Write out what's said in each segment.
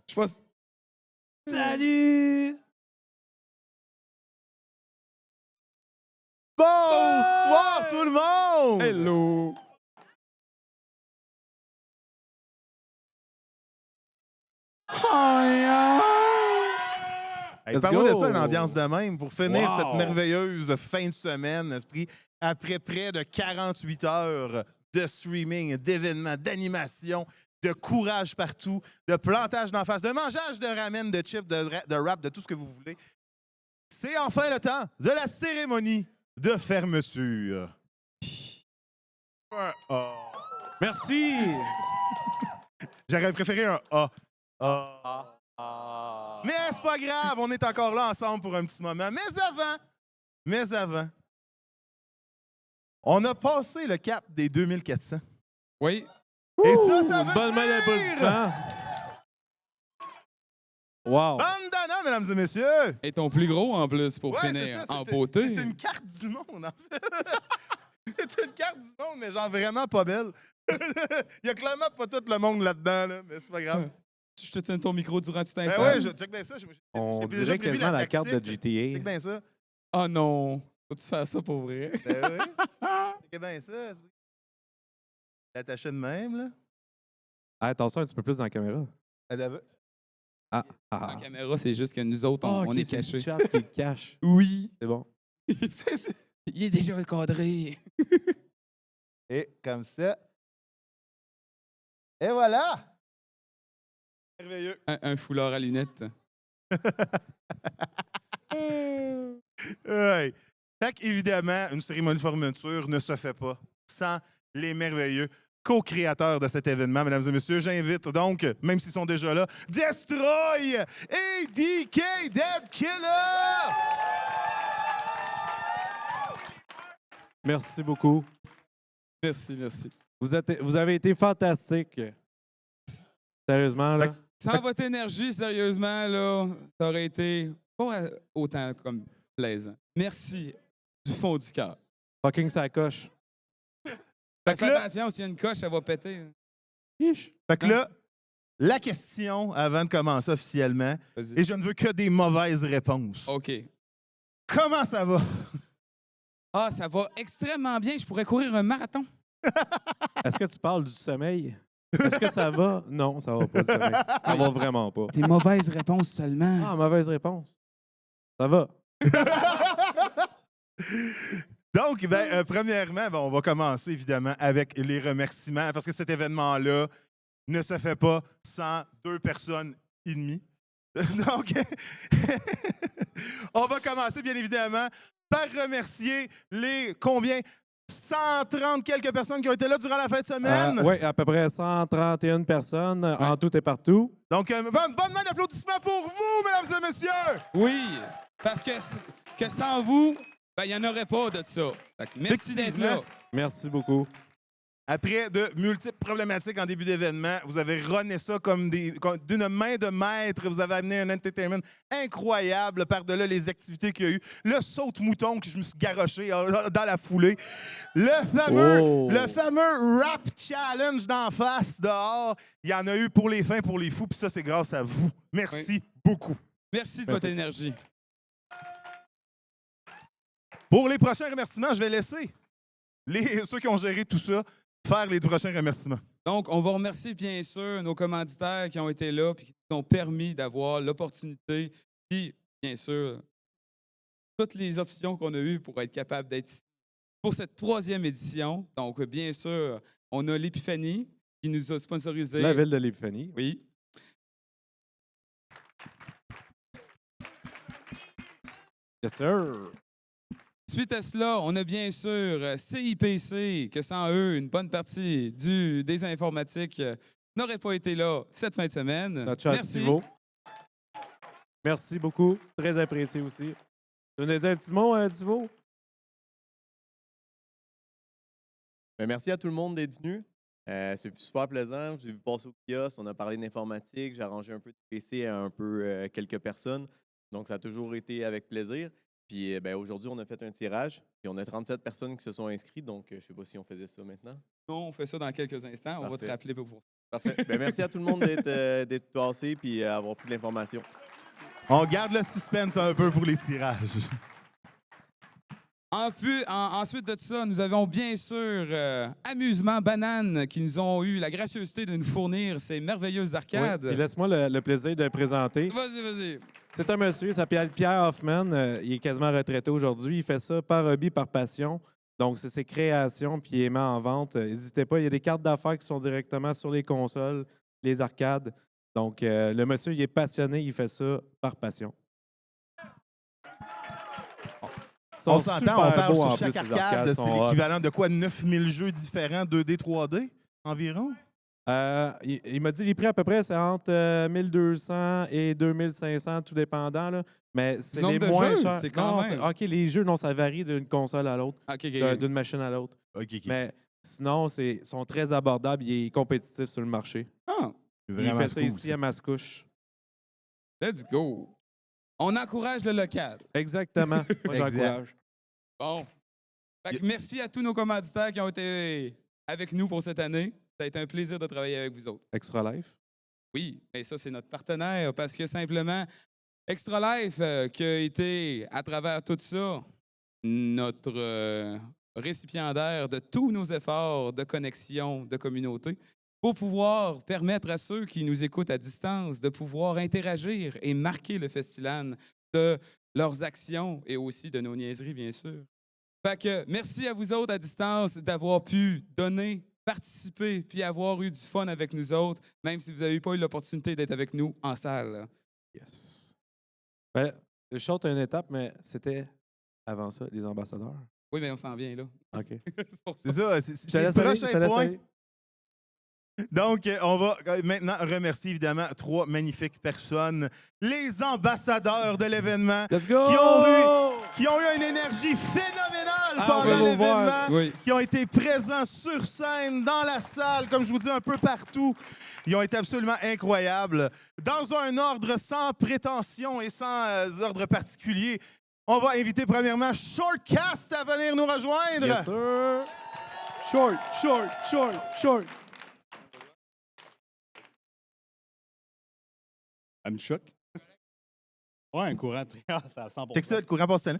Je pense. Salut! Bonsoir tout le monde! Hello! Hey, Let's parle-moi de go! ça, une ambiance de même, pour finir Wow! cette merveilleuse fin de semaine, esprit, après près de 48 heures de streaming, d'événements, d'animation, de courage partout, de plantage d'en face, de mangeage de ramen, de chips, de rap, de tout ce que vous voulez. C'est enfin le temps de la cérémonie de fermeture. Un A. Merci! J'aurais préféré un A. A. Mais c'est pas grave, on est encore là ensemble pour un petit moment. Mais avant, on a passé le cap des 2400. Oui. Et ça veut Bonne main dire... d'applaudissement! Wow! Bandana, mesdames et messieurs! Et ton plus gros en plus pour Ouais, finir c'est ça, en c'est beauté. c'est une carte du monde, en fait. C'est une carte du monde, mais genre vraiment pas belle. Il y a clairement pas tout le monde là-dedans, là, mais c'est pas grave. Je te tiens ton micro durant tout Ben instant. ouais, check bien ça. On j'ai déjà dirait prévu quasiment la carte de tactique. GTA. Check bien ça. Oh non! Faut-tu faire ça pour vrai? Ben oui. Check bien ça. L'attaché de même, là. Ah, attention un petit peu plus dans la caméra. Elle avait... Ah, La caméra, c'est juste que nous autres, on ok, est c'est une cachés. chat qui le cache. Oui. C'est bon. Il est déjà encadré. Et comme ça. Et voilà! Merveilleux. Un foulard à lunettes. Ouais. Fait qu'évidemment, une cérémonie de fermeture ne se fait pas sans les merveilleux co-créateurs de cet événement. Mesdames et messieurs, j'invite donc, même s'ils sont déjà là, Destroy et DK Dead Killer! Merci beaucoup. Merci, merci. Vous avez été fantastique. Sérieusement, là. Sans votre énergie, sérieusement, là, ça aurait été pas autant comme plaisant. Merci du fond du cœur. Fucking ça coche. Fait que Fais là, attention, s'il y a une coche, elle va péter. fait que là, la question avant de commencer officiellement, Vas-y. et je ne veux que des mauvaises réponses. OK. Comment ça va? Ah, ça va extrêmement bien. Je pourrais courir un marathon. Est-ce que tu parles du sommeil? Est-ce que ça va? Non, ça va pas du sommeil. Ça va vraiment pas. Des mauvaises réponses seulement. Ah, mauvaise réponse. Ça va. Donc, premièrement, on va commencer évidemment avec les remerciements parce que cet événement-là ne se fait pas sans 2 personnes et demie. Donc, on va commencer bien évidemment par remercier les combien? 130 quelques personnes qui ont été là durant la fin de semaine. Oui, à peu près 131 personnes en tout et partout. Donc, bonne main d'applaudissements pour vous, mesdames et messieurs! Oui, parce que sans vous, ben, il n'y en aurait pas de ça. Fait que merci d'être là. Effectivement. Merci beaucoup. Après de multiples problématiques en début d'événement, vous avez runné ça comme d'une main de maître. Vous avez amené un entertainment incroyable par-delà les activités qu'il y a eu. Le saute-mouton que je me suis garoché dans la foulée. Le fameux rap challenge d'en face, dehors. Il y en a eu pour les fins, pour les fous. Puis ça, c'est grâce à vous. Merci beaucoup. Merci de votre énergie. Pour les prochains remerciements, je vais laisser ceux qui ont géré tout ça faire les prochains remerciements. Donc, on va remercier bien sûr nos commanditaires qui ont été là et qui nous ont permis d'avoir l'opportunité, puis bien sûr, toutes les options qu'on a eues pour être capable d'être ici pour cette 3e édition. Donc, bien sûr, on a l'Épiphanie qui nous a sponsorisé. La ville de l'Épiphanie. Oui. Yes, sir. Suite à cela, on a bien sûr CIPC, que sans eux, une bonne partie des informatiques n'aurait pas été là cette fin de semaine. Notre chat Merci. Thibaut. Merci beaucoup. Très apprécié aussi. Tu veux nous dire un petit mot, Thibaut? Ben, merci à tout le monde d'être venu. C'est super plaisant. J'ai vu passer au kiosque, on a parlé d'informatique, j'ai arrangé un peu de PC à un peu quelques personnes. Donc, ça a toujours été avec plaisir. Puis ben, aujourd'hui, on a fait un tirage. Puis on a 37 personnes qui se sont inscrites. Donc, je ne sais pas si on faisait ça maintenant. Non, on fait ça dans quelques instants. On va te Parfait. rappeler pour Parfait. Ben, merci à tout le monde d'être passé et avoir pris de l'information. On garde le suspense un peu pour les tirages. Ensuite de ça, nous avons bien sûr Amusement Banane qui nous ont eu la gracieuseté de nous fournir ces merveilleuses arcades. Oui, puis laisse-moi le plaisir de le présenter. Vas-y. C'est un monsieur, il s'appelle Pierre Hoffman. Il est quasiment retraité aujourd'hui. Il fait ça par hobby, par passion. Donc, c'est ses créations, puis il les met en vente. N'hésitez pas, il y a des cartes d'affaires qui sont directement sur les consoles, les arcades. Donc, le monsieur, il est passionné, il fait ça par passion. On s'entend, on parle sur chaque arcade, c'est sont l'équivalent de quoi? 9000 jeux différents, 2D, 3D environ? Il m'a dit les prix à peu près, c'est entre 1200 et 2500, tout dépendant. Là. Mais c'est les moins jeux, chers. c'est quand même. OK, les jeux, non, ça varie d'une console à l'autre, OK. d'une machine à l'autre. OK. Mais sinon, ils sont très abordables. Il est compétitif sur le marché. Ah, Il fait ça ici à Mascouche. let's go. On encourage le local. Exactement. Moi, j'encourage. Bon. Fait que merci à tous nos commanditaires qui ont été avec nous pour cette année. Ça a été un plaisir de travailler avec vous autres. Extra Life. Oui, et ça, c'est notre partenaire parce que simplement, Extra Life, qui a été, à travers tout ça, notre récipiendaire de tous nos efforts de connexion, de communauté, pour pouvoir permettre à ceux qui nous écoutent à distance de pouvoir interagir et marquer le Festilan de leurs actions et aussi de nos niaiseries, bien sûr. Fait que merci à vous autres à distance d'avoir pu donner, participer, puis avoir eu du fun avec nous autres, même si vous n'avez pas eu l'opportunité d'être avec nous en salle. Yes. Ben, je saute une étape, mais c'était avant ça, les ambassadeurs. Oui, mais on s'en vient là. OK. C'est pour ça. C'est ça, Je te c'est le laisse aller, prochain je te laisse point. aller. Donc, on va maintenant remercier évidemment 3 magnifiques personnes, les ambassadeurs de l'événement, Let's go! qui ont eu une énergie phénoménale Ah, on pendant veut vous l'événement, voir. Oui. qui ont été présents sur scène, dans la salle, comme je vous dis, un peu partout. Ils ont été absolument incroyables. Dans un ordre sans prétention et sans ordre particulier, on va inviter premièrement Shortcast à venir nous rejoindre. Yes, sir. Short. Elle me choque. Ouais, un courant très à 100%. Check ça, le courant passe là.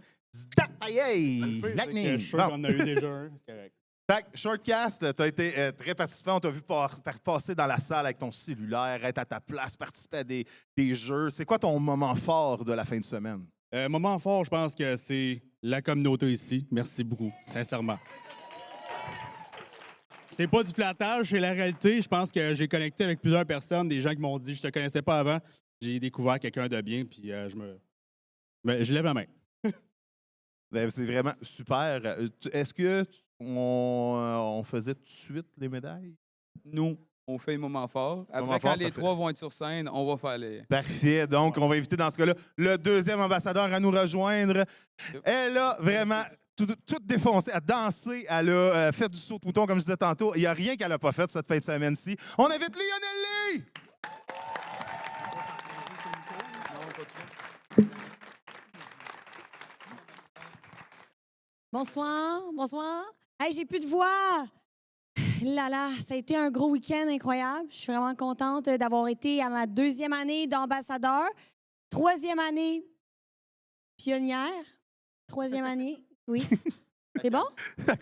Aïe! Lightning! Je suis sûr Bon. qu'on a eu déjà un, c'est correct. Fait que Shortcast, tu as été très participant. On t'a vu passer dans la salle avec ton cellulaire, être à ta place, participer à des jeux. C'est quoi ton moment fort de la fin de semaine? Moment fort, je pense que c'est la communauté ici. Merci beaucoup, sincèrement. C'est pas du flattage, c'est la réalité. Je pense que j'ai connecté avec plusieurs personnes, des gens qui m'ont dit « je te connaissais pas avant ». J'ai découvert quelqu'un de bien, puis je lève la main. Ben, c'est vraiment super. Est-ce que on faisait tout de suite les médailles? Nous, on fait un moment fort. Après, Moment quand fort, les parfait. 3 vont être sur scène, on va faire les... Parfait. Donc, on va inviter dans ce cas-là le deuxième ambassadeur à nous rejoindre. Elle a vraiment tout défoncé, à danser, elle a fait du saut de mouton, comme je disais tantôt. Il n'y a rien qu'elle n'a pas fait cette fin de semaine-ci. On invite Lionel Lee! Bonsoir. Hey, j'ai plus de voix. Là, ça a été un gros week-end incroyable. Je suis vraiment contente d'avoir été à ma 2e année d'ambassadeur, 3e année pionnière, 3e année, oui. C'est bon?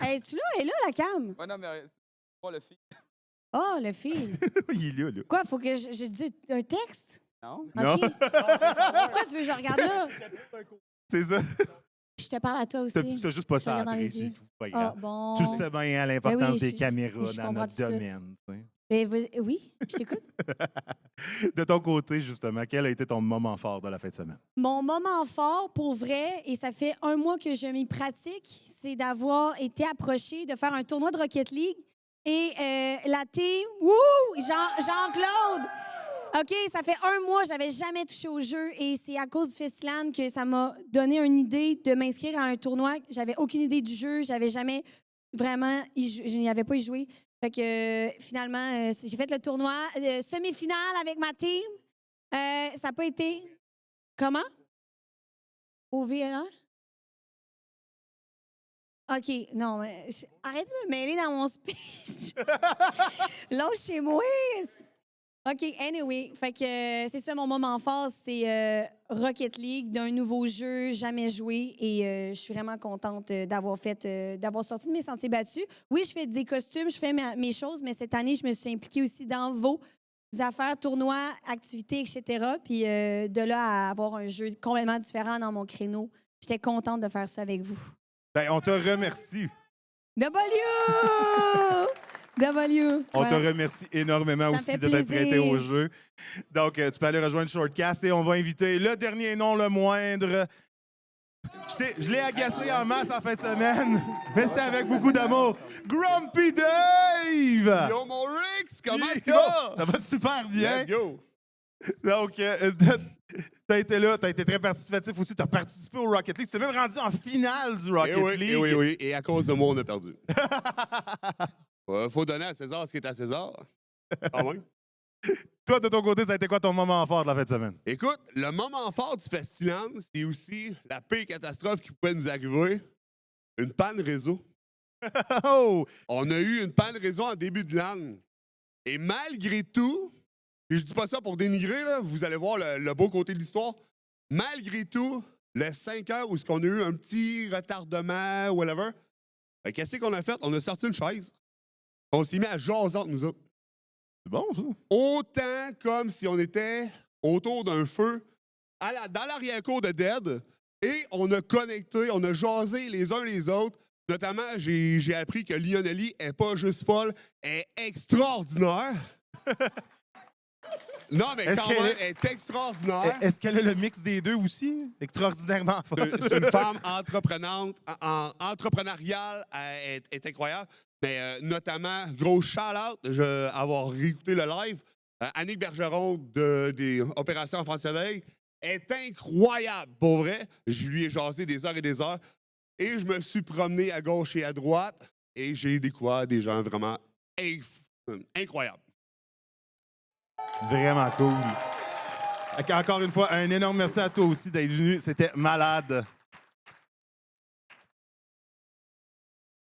Es-tu là? Elle est là, la cam? Ouais, non, mais c'est pas le fil. Oh, le fil. Il est là. Quoi, faut que je dise un texte? Non? Non. OK. Pourquoi tu veux que je regarde là? C'est ça. Je te parle à toi aussi. C'est juste pas Je te regarde dans centré, les c'est yeux. tout. Pas Ah, grave. bon. Tu le sais bien, hein, l'importance Ben oui, des caméras je dans comprends notre tout ça. domaine. Tu sais. Ben, oui, je t'écoute. De ton côté, justement, quel a été ton moment fort de la fin de semaine? Mon moment fort, pour vrai, et ça fait 1 mois que je m'y pratique, c'est d'avoir été approché de faire un tournoi de Rocket League. Et la team, Jean-Claude! OK, ça fait 1 mois, j'avais jamais touché au jeu et c'est à cause du Festival que ça m'a donné une idée de m'inscrire à un tournoi. J'avais aucune idée du jeu, j'avais jamais vraiment, je n'y avais pas y joué. Fait que finalement, j'ai fait le tournoi semi-finale avec ma team. Ça n'a pas été... Comment? Au VLR? OK, non, arrête de me mêler dans mon speech. Lâchez-moi. OK, anyway, fait que c'est ça mon moment fort, c'est Rocket League, d'un nouveau jeu jamais joué et je suis vraiment contente d'avoir sorti de mes sentiers battus. Oui, je fais des costumes, je fais mes choses, mais cette année, je me suis impliquée aussi dans vos affaires, tournois, activités, etc. Puis de là à avoir un jeu complètement différent dans mon créneau, j'étais contente de faire ça avec vous. Ben, on te remercie. W! W! On te Ouais. remercie énormément Ça me aussi fait de t'être prêté plaisir. au jeu. Donc, tu peux aller rejoindre Shortcast et on va inviter le dernier nom, le moindre. Je l'ai agacé en masse en fin de semaine, mais c'était avec beaucoup d'amour. Grumpy Dave! Yo, mon Rix, comment Yo, est-ce qu'il va? Ça va super bien. Let's go! Donc, t'as été là, t'as été très participatif aussi, t'as participé au Rocket League. Tu t'es même rendu en finale du Rocket League. Oui. Et à cause de moi, on a perdu. Faut donner à César ce qui est à César. Ah ouais? Toi, de ton côté, ça a été quoi ton moment fort de la fin de semaine? Écoute, le moment fort du festival, c'est aussi la pire catastrophe qui pouvait nous arriver. Une panne réseau. Oh! On a eu une panne réseau en début de l'année. Et malgré tout, et je dis pas ça pour dénigrer, là, vous allez voir le beau côté de l'histoire. Malgré tout, les 5 heures où on a eu un petit retardement, whatever, ben, qu'est-ce qu'on a fait? On a sorti une chaise. On s'est mis à jaser entre nous autres. C'est bon, ça? Autant comme si on était autour d'un feu dans l'arrière-cour de Dead. Et on a connecté, on a jasé les uns les autres. Notamment, j'ai appris que Lionelli est pas juste folle, elle est extraordinaire. Non, mais Est-ce quand qu'elle même, elle est extraordinaire. Est-ce qu'elle a le mix des deux aussi? Extraordinairement fort. C'est une femme entrepreneuriale, elle est incroyable. Mais notamment, gros shout-out, avoir réécouté le live. Annick Bergeron des Opérations en France Soleil est incroyable, pour vrai. Je lui ai jasé des heures et des heures. Et je me suis promené à gauche et à droite et j'ai découvert des gens vraiment incroyables. Vraiment cool. Encore une fois, un énorme merci à toi aussi d'être venu. C'était malade.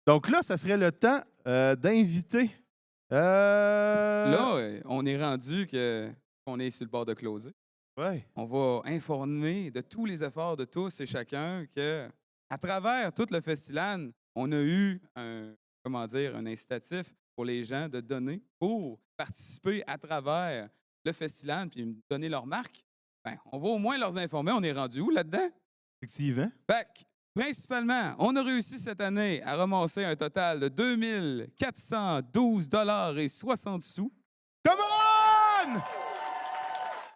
Donc là, ça serait le temps d'inviter. Là, on est rendu qu'on est sur le bord de closer. Ouais. On va informer de tous les efforts de tous et chacun que, à travers tout le festival, on a eu un incitatif pour les gens de donner pour participer à travers le festival puis me donner leur marque. Ben, on va au moins leur informer. On est rendu où là-dedans? Effectivement. Fait que, principalement, on a réussi cette année à ramasser un total de 2412,60 $. Come on!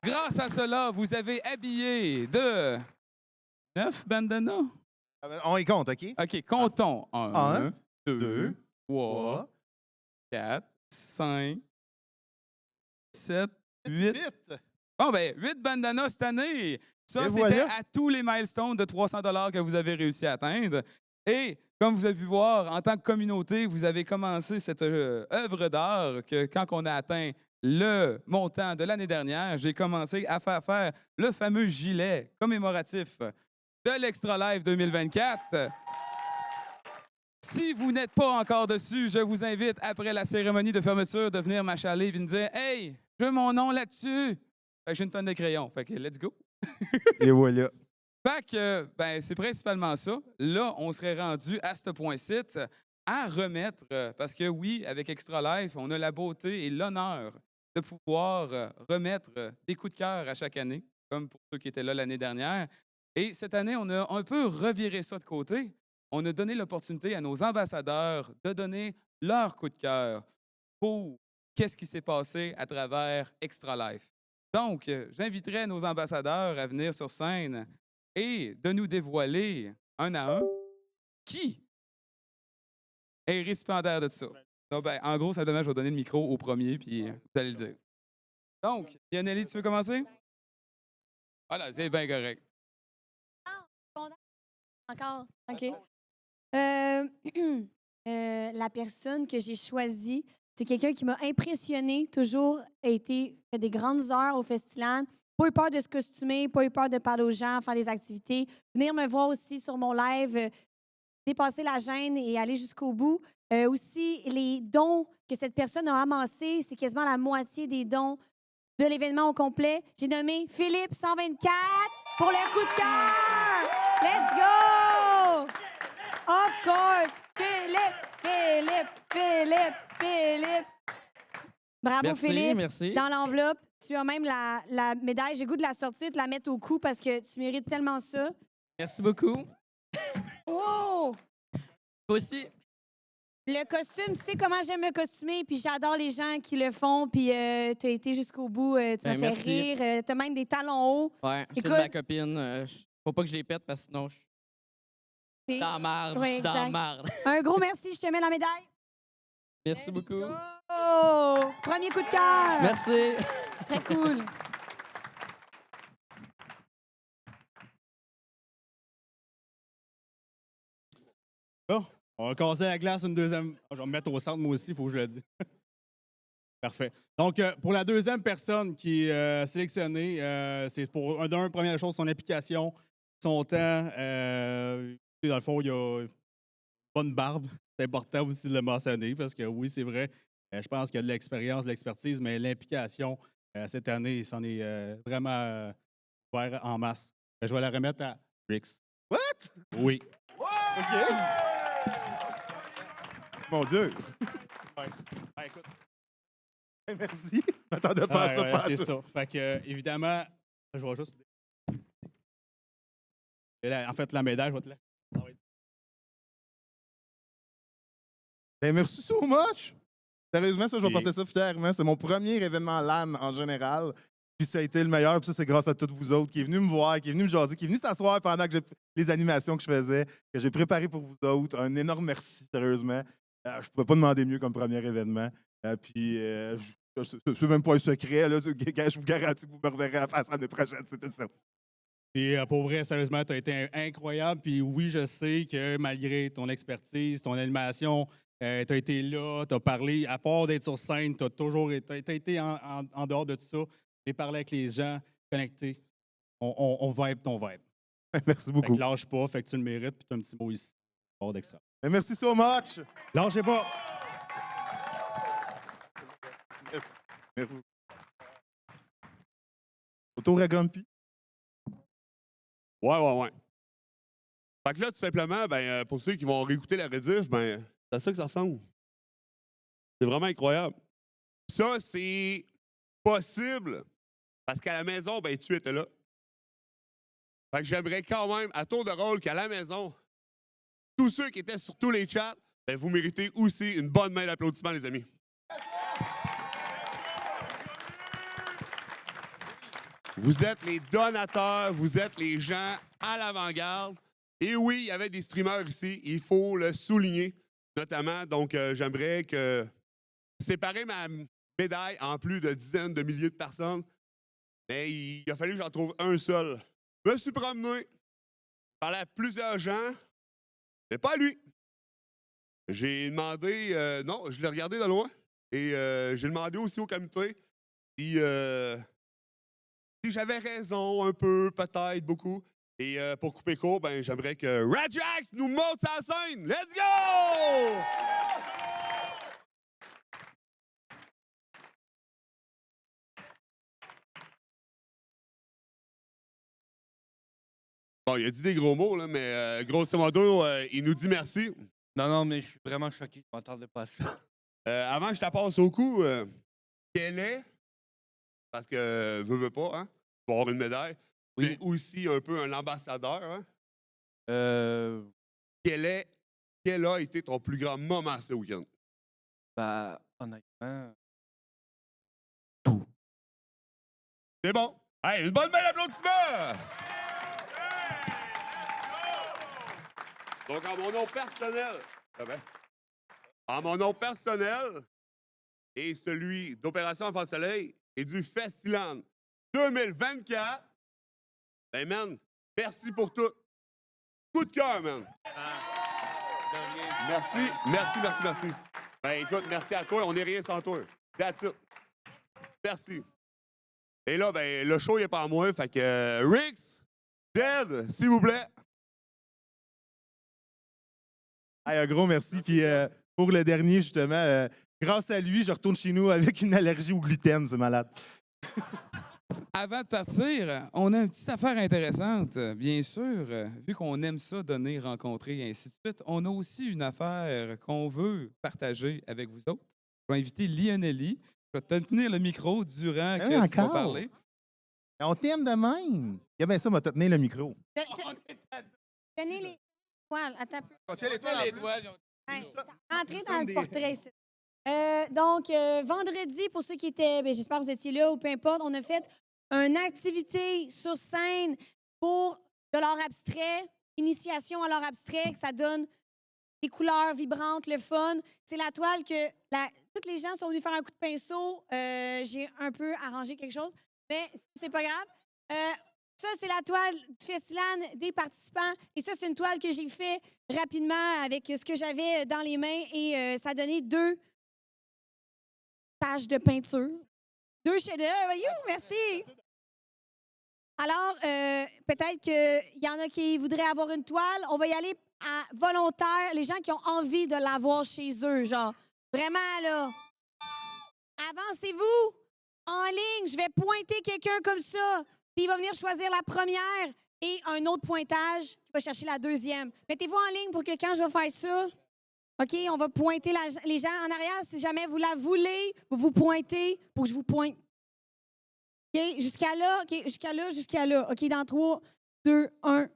Grâce à cela, vous avez habillé de 9 bandanas. On y compte, OK? OK, comptons. 1, 2, 2, 3, 4, 5, 7, 8. Bon, ben, 8 bandanas cette année. Ça, Et c'était voilà. à tous les milestones de 300 $ que vous avez réussi à atteindre. Et comme vous avez pu voir, en tant que communauté, vous avez commencé cette œuvre d'art que quand on a atteint le montant de l'année dernière, j'ai commencé à faire le fameux gilet commémoratif de l'Extra Live 2024. Si vous n'êtes pas encore dessus, je vous invite, après la cérémonie de fermeture, de venir m'achaler et me dire « Hey, je veux mon nom là-dessus! » Fait que j'ai une tonne de crayons. Fait que let's go! Et voilà. Fait que, ben, c'est principalement ça. Là, on serait rendu à ce point-ci à remettre, parce que oui, avec Extra Life, on a la beauté et l'honneur de pouvoir remettre des coups de cœur à chaque année, comme pour ceux qui étaient là l'année dernière. Et cette année, on a un peu reviré ça de côté. On a donné l'opportunité à nos ambassadeurs de donner leur coup de cœur pour qu'est-ce qui s'est passé à travers Extra Life. Donc, j'inviterai nos ambassadeurs à venir sur scène et de nous dévoiler un à un qui est récipiendaire de tout ça. Donc, ben, en gros, simplement, je vais donner le micro au premier, puis vous allez le dire. Donc, Lionelli, tu veux commencer? Voilà, c'est bien correct. Encore, OK. La personne que j'ai choisie, c'est quelqu'un qui m'a impressionné, toujours fait des grandes heures au festival, pas eu peur de se costumer, pas eu peur de parler aux gens, faire des activités, venir me voir aussi sur mon live, dépasser la gêne et aller jusqu'au bout. Aussi, les dons que cette personne a amassés, c'est quasiment la moitié des dons de l'événement au complet. J'ai nommé Philippe 124 pour le coup de cœur. Let's go! Of course! Philippe! Bravo, Merci, Philippe. merci. Dans l'enveloppe, tu as même la médaille. J'ai le goût de la sortir, de la mettre au cou parce que tu mérites tellement ça. Merci beaucoup. Wow! Toi aussi. Le costume, tu sais comment j'aime me costumer, puis j'adore les gens qui le font, puis tu as été jusqu'au bout, tu m'as fait merci. rire, tu as même des talons hauts. Ouais, je suis de Écoute- ma copine. Faut pas que je les pète parce que sinon je suis T'es- dans la marde. Ouais, je suis dans la exact. marde. Un gros merci, je te mets la médaille. Merci Let's beaucoup. go! Premier coup de cœur. Merci. Très cool. Bon, on va casser la glace une deuxième. Je vais me mettre au centre, moi aussi, il faut que je le dise. Parfait. Donc, pour la deuxième personne qui est sélectionnée, c'est pour, première chose, son application, son temps. Dans le fond, il y a une bonne barbe. C'est important aussi de le mentionner parce que oui, c'est vrai, je pense qu'il y a de l'expérience, de l'expertise, mais l'implication, cette année, il s'en est vraiment ouvert en masse. Je vais la remettre à Rix. What? Oui. OK. Mon Dieu. Ouais, écoute. Merci. Je m'attendais pas à ça. Ouais, pas à c'est tout. ça. Fait que, évidemment, je vais juste. Et là, en fait, la médaille, je vais te la. Ça va être- Ben, merci so much. Sérieusement, ça, je vais Et- porter ça fièrement. C'est mon premier événement LAN en général. Puis ça a été le meilleur. Puis ça, c'est grâce à toutes vous autres qui est venu me voir, qui est venu me jaser, qui est venu s'asseoir pendant que les animations que je faisais, que j'ai préparées pour vous autres. Un énorme merci, sérieusement. Je ne pouvais pas demander mieux comme premier événement. Puis, c'est même pas un secret. Là. Je vous garantis que vous me reverrez à face l'année prochaine. C'était certain. Puis, pour vrai, sérieusement, tu as été incroyable. Puis, oui, je sais que malgré ton expertise, ton animation, tu as été là, tu as parlé, à part d'être sur scène, tu as toujours été en dehors de tout ça et parler avec les gens, connectés. On vibe ton vibe. Merci Fait beaucoup. que lâche pas, fait que tu le mérites, puis tu as un petit mot ici. Hors d'extra. Merci so much. Lâchez pas! Merci. Merci. Autour à Grumpy. Ouais. Fait que là, tout simplement, ben, pour ceux qui vont réécouter la rediff, ben, c'est à ça que ça ressemble. C'est vraiment incroyable. Ça, c'est possible parce qu'à la maison, ben, tu étais là. Fait que j'aimerais quand même, à tour de rôle, qu'à la maison, tous ceux qui étaient sur tous les chats, ben, vous méritez aussi une bonne main d'applaudissement, les amis. Vous êtes les donateurs, vous êtes les gens à l'avant-garde. Et oui, il y avait des streamers ici, il faut le souligner, notamment. Donc, j'aimerais que séparer ma médaille en plus de dizaines de milliers de personnes. Mais il a fallu que j'en trouve un seul. Je me suis promené, parlé à plusieurs gens, mais pas à lui. J'ai demandé, non, je l'ai regardé de loin, et j'ai demandé aussi au comité si j'avais raison un peu, peut-être beaucoup. Et pour couper court, ben, j'aimerais que Rajax nous monte sa scène. Let's go! Bon, il a dit des gros mots, là, mais grosso modo, il nous dit merci. Non, mais je suis vraiment choqué. Je m'attendais pas à ça. Avant que je te passe au cou, quel est, parce que veux pas, hein, pour avoir une médaille, Oui. mais aussi un peu un ambassadeur, hein? Euh, Quel a été ton plus grand moment ce week-end? bah, honnêtement. C'est bon. Hey, une bonne main d'applaudissement! Donc, en mon nom personnel, en mon nom personnel et celui d'Opération Enfant Soleil et du Festiland 2024, ben, man, merci pour tout. Coup de cœur, man. Merci. Ben, écoute, merci à toi. On n'est rien sans toi. That's it. Merci. Et là, ben, le show, il n'est pas à moi. Fait que, Rix, Dead, s'il vous plaît. Hey, un gros merci. Puis pour le dernier, justement, grâce à lui, je retourne chez nous avec une allergie au gluten. C'est malade. Avant de partir, on a une petite affaire intéressante. Bien sûr, vu qu'on aime ça, donner, rencontrer, et ainsi de suite, on a aussi une affaire qu'on veut partager avec vous autres. Je vais inviter Lionelli. Je vais te tenir le micro durant que tu vas encore? parler. On t'aime de même. Il y a bien ça, m'a tenir le micro. Tenez les étoiles. Attends un peu. L'étoile. Hey, entrez dans le portrait ici. Donc, vendredi, pour ceux qui étaient, ben, j'espère que vous étiez là ou peu importe, on a fait une activité sur scène pour de l'art abstrait, initiation à l'art abstrait, que ça donne des couleurs vibrantes, le fun. C'est la toile que tous les gens sont venus faire un coup de pinceau. J'ai un peu arrangé quelque chose, mais c'est pas grave. Ça, c'est la toile du festival des participants. Et ça, c'est une toile que j'ai fait rapidement avec ce que j'avais dans les mains. Et ça a donné 2 taches de peinture. 2 chefs-d'œuvre. Voyez, merci. Alors, peut-être qu'il y en a qui voudraient avoir une toile. On va y aller à volontaire. Les gens qui ont envie de l'avoir chez eux, genre. Vraiment, là. Avancez-vous en ligne. Je vais pointer quelqu'un comme ça. Puis il va venir choisir la première et un autre pointage qui va chercher la deuxième. Mettez-vous en ligne pour que quand je vais faire ça, OK, on va pointer les gens en arrière. Si jamais vous la voulez, vous vous pointez pour que je vous pointe. OK, jusqu'à là, OK, jusqu'à là, jusqu'à là. OK, dans 3, 2, 1.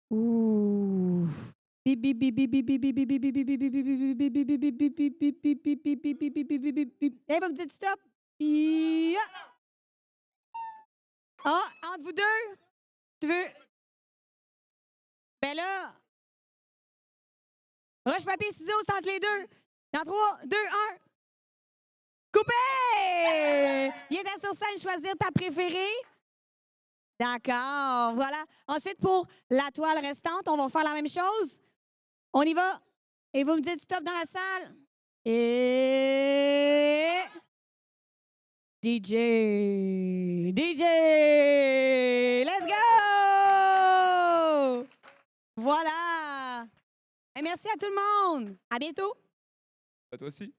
Ouh. Bip, bip, bip, bip, bip, bip, bip, bip, bip, bip, bip, bip, bip, bip, bip. Elle va me dire stop. Ah, entre vous deux, tu veux? Ben là, roche, papier, ciseaux, c'est entre les deux. Dans 3, 2, 1. Coupé! Viens sur scène choisir ta préférée. D'accord, voilà. Ensuite, pour la toile restante, on va faire la même chose. On y va. Et vous me dites stop dans la salle. Et... DJ! Let's go! Voilà! Et merci à tout le monde. À bientôt. À toi aussi.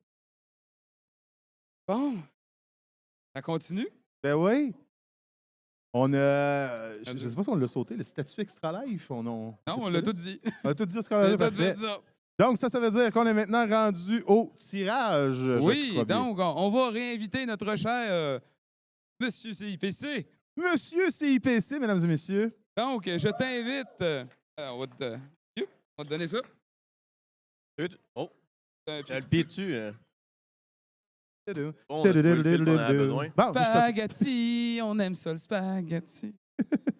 Bon. Ça continue? Ben oui. On a. Je sais pas si on l'a sauté, le statut extra life. Non, on l'a tout dit. On a tout dit extra life. Parfait. Donc, ça veut dire qu'on est maintenant rendu au tirage. Oui, donc on va réinviter notre cher Monsieur CIPC. Monsieur CIPC, mesdames et messieurs. Donc, je t'invite. On va te donner ça. Oh, Puis- j'ai le pied dessus. Bon, Bon, on a trouvé le fil qu'on avait besoin. Spaghetti, on aime ça le spaghetti.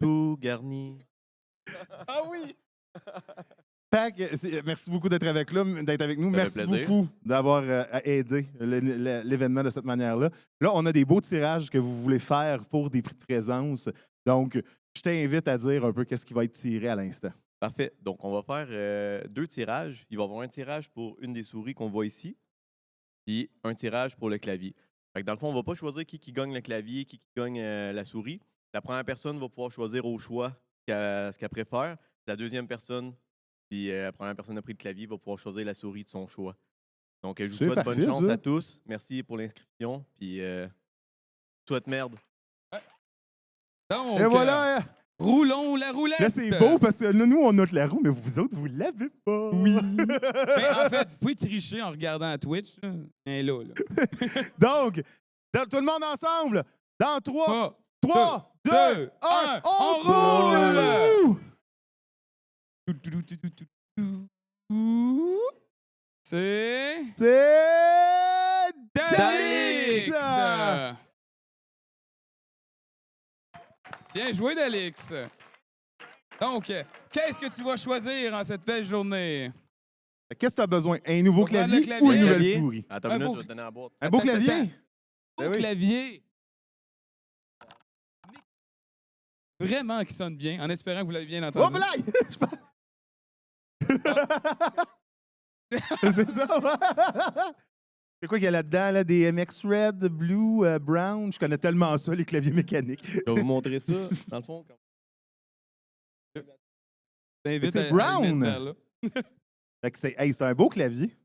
Tout garni. Ah oui! Merci beaucoup d'être avec nous. Ça fait Merci plaisir. beaucoup d'avoir aidé l'événement de cette manière-là. Là, on a des beaux tirages que vous voulez faire pour des prix de présence. Donc, je t'invite à dire un peu qu'est-ce qui va être tiré à l'instant. Parfait. Donc, on va faire 2 tirages. Il va y avoir un tirage pour une des souris qu'on voit ici, puis un tirage pour le clavier. Fait que dans le fond, on ne va pas choisir qui gagne le clavier, qui gagne la souris. La première personne va pouvoir choisir au choix ce qu'elle préfère. La deuxième personne, puis la première personne a pris le clavier, va pouvoir choisir la souris de son choix. Donc, je vous C'est souhaite bonne parfait, chance ça. à tous. Merci pour l'inscription. Puis, souhaite merde. Donc, Et voilà! roulons la roulette. Là, c'est beau parce que là, nous, on note la roue, mais vous autres, vous l'avez pas. Oui. Ben, en fait, vous pouvez tricher en regardant à Twitch. Là. Et là. Donc, tout le monde ensemble, dans 3, 3, 2, 2, 1, on on tourne! C'est C'est Dalix! Dalix! Bien joué, Dalix. Donc, qu'est-ce que tu vas choisir en cette belle journée? Qu'est-ce que tu as besoin? Un nouveau On va prendre clavier le ou une clavier. nouvelle Clavier. souris? Attends Un une minute, beau- je vais te donner la boîte. Un beau Attends, clavier? attends. Ben Au oui. clavier. Vraiment qui sonne bien, en espérant que vous l'avez bien Oh, entendu. blague! C'est ça, ouais. C'est quoi qu'il y a là-dedans? Là? Des MX Red, Blue, Brown? Je connais tellement ça, les claviers mécaniques. Je vais vous montrer ça. Dans le fond, Je t'invite C'est à le brown. mettre vers là. Fait que c'est un beau clavier.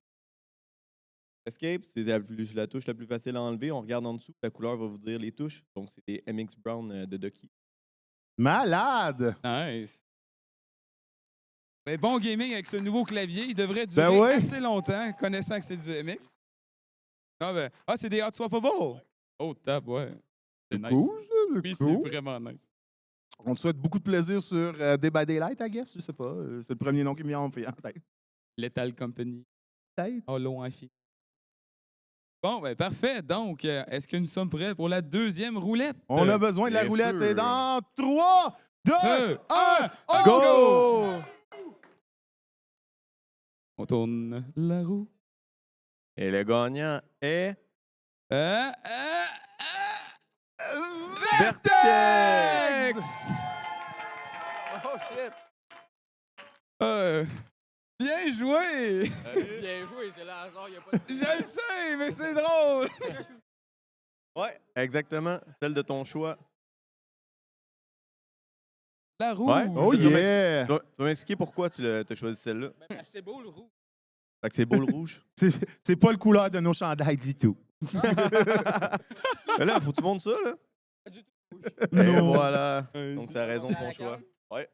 Escape, c'est la touche la plus facile à enlever. On regarde en dessous, la couleur va vous dire les touches. Donc, c'est des MX Brown de Ducky. Malade! Nice. Ben, bon gaming avec ce nouveau clavier. Il devrait durer ouais. assez longtemps, connaissant que c'est du MX. C'est des hot swappables. Oh, tab, ouais. C'est nice. Cool, ça, c'est Oui, c'est cool. vraiment nice. On te souhaite beaucoup de plaisir sur Day by Daylight, I guess. Je sais pas. C'est le premier nom qui me vient en tête. Lethal Company. Peut-être. Holo Infini. Bon, ben parfait. Donc, est-ce que nous sommes prêts pour la deuxième roulette? On a besoin de la bien roulette. sûr. Et dans 3, 2, 1, Go! go! On tourne la roue. Et le gagnant est. Vertex! Oh shit! Bien joué! Bien joué, c'est là, genre, il a pas de... Je le sais, mais c'est drôle! Ouais, exactement. Celle de ton choix. La roue! Ouais. Oh yeah! Tu vas m'expliquer pourquoi tu as choisi celle-là? C'est beau le roux. Fait que c'est beau le rouge. C'est pas le couleur de nos chandails du tout. Mais là, faut que tu montres ça, là. Pas du tout. Et voilà. Donc, c'est la raison de son choix. Ouais.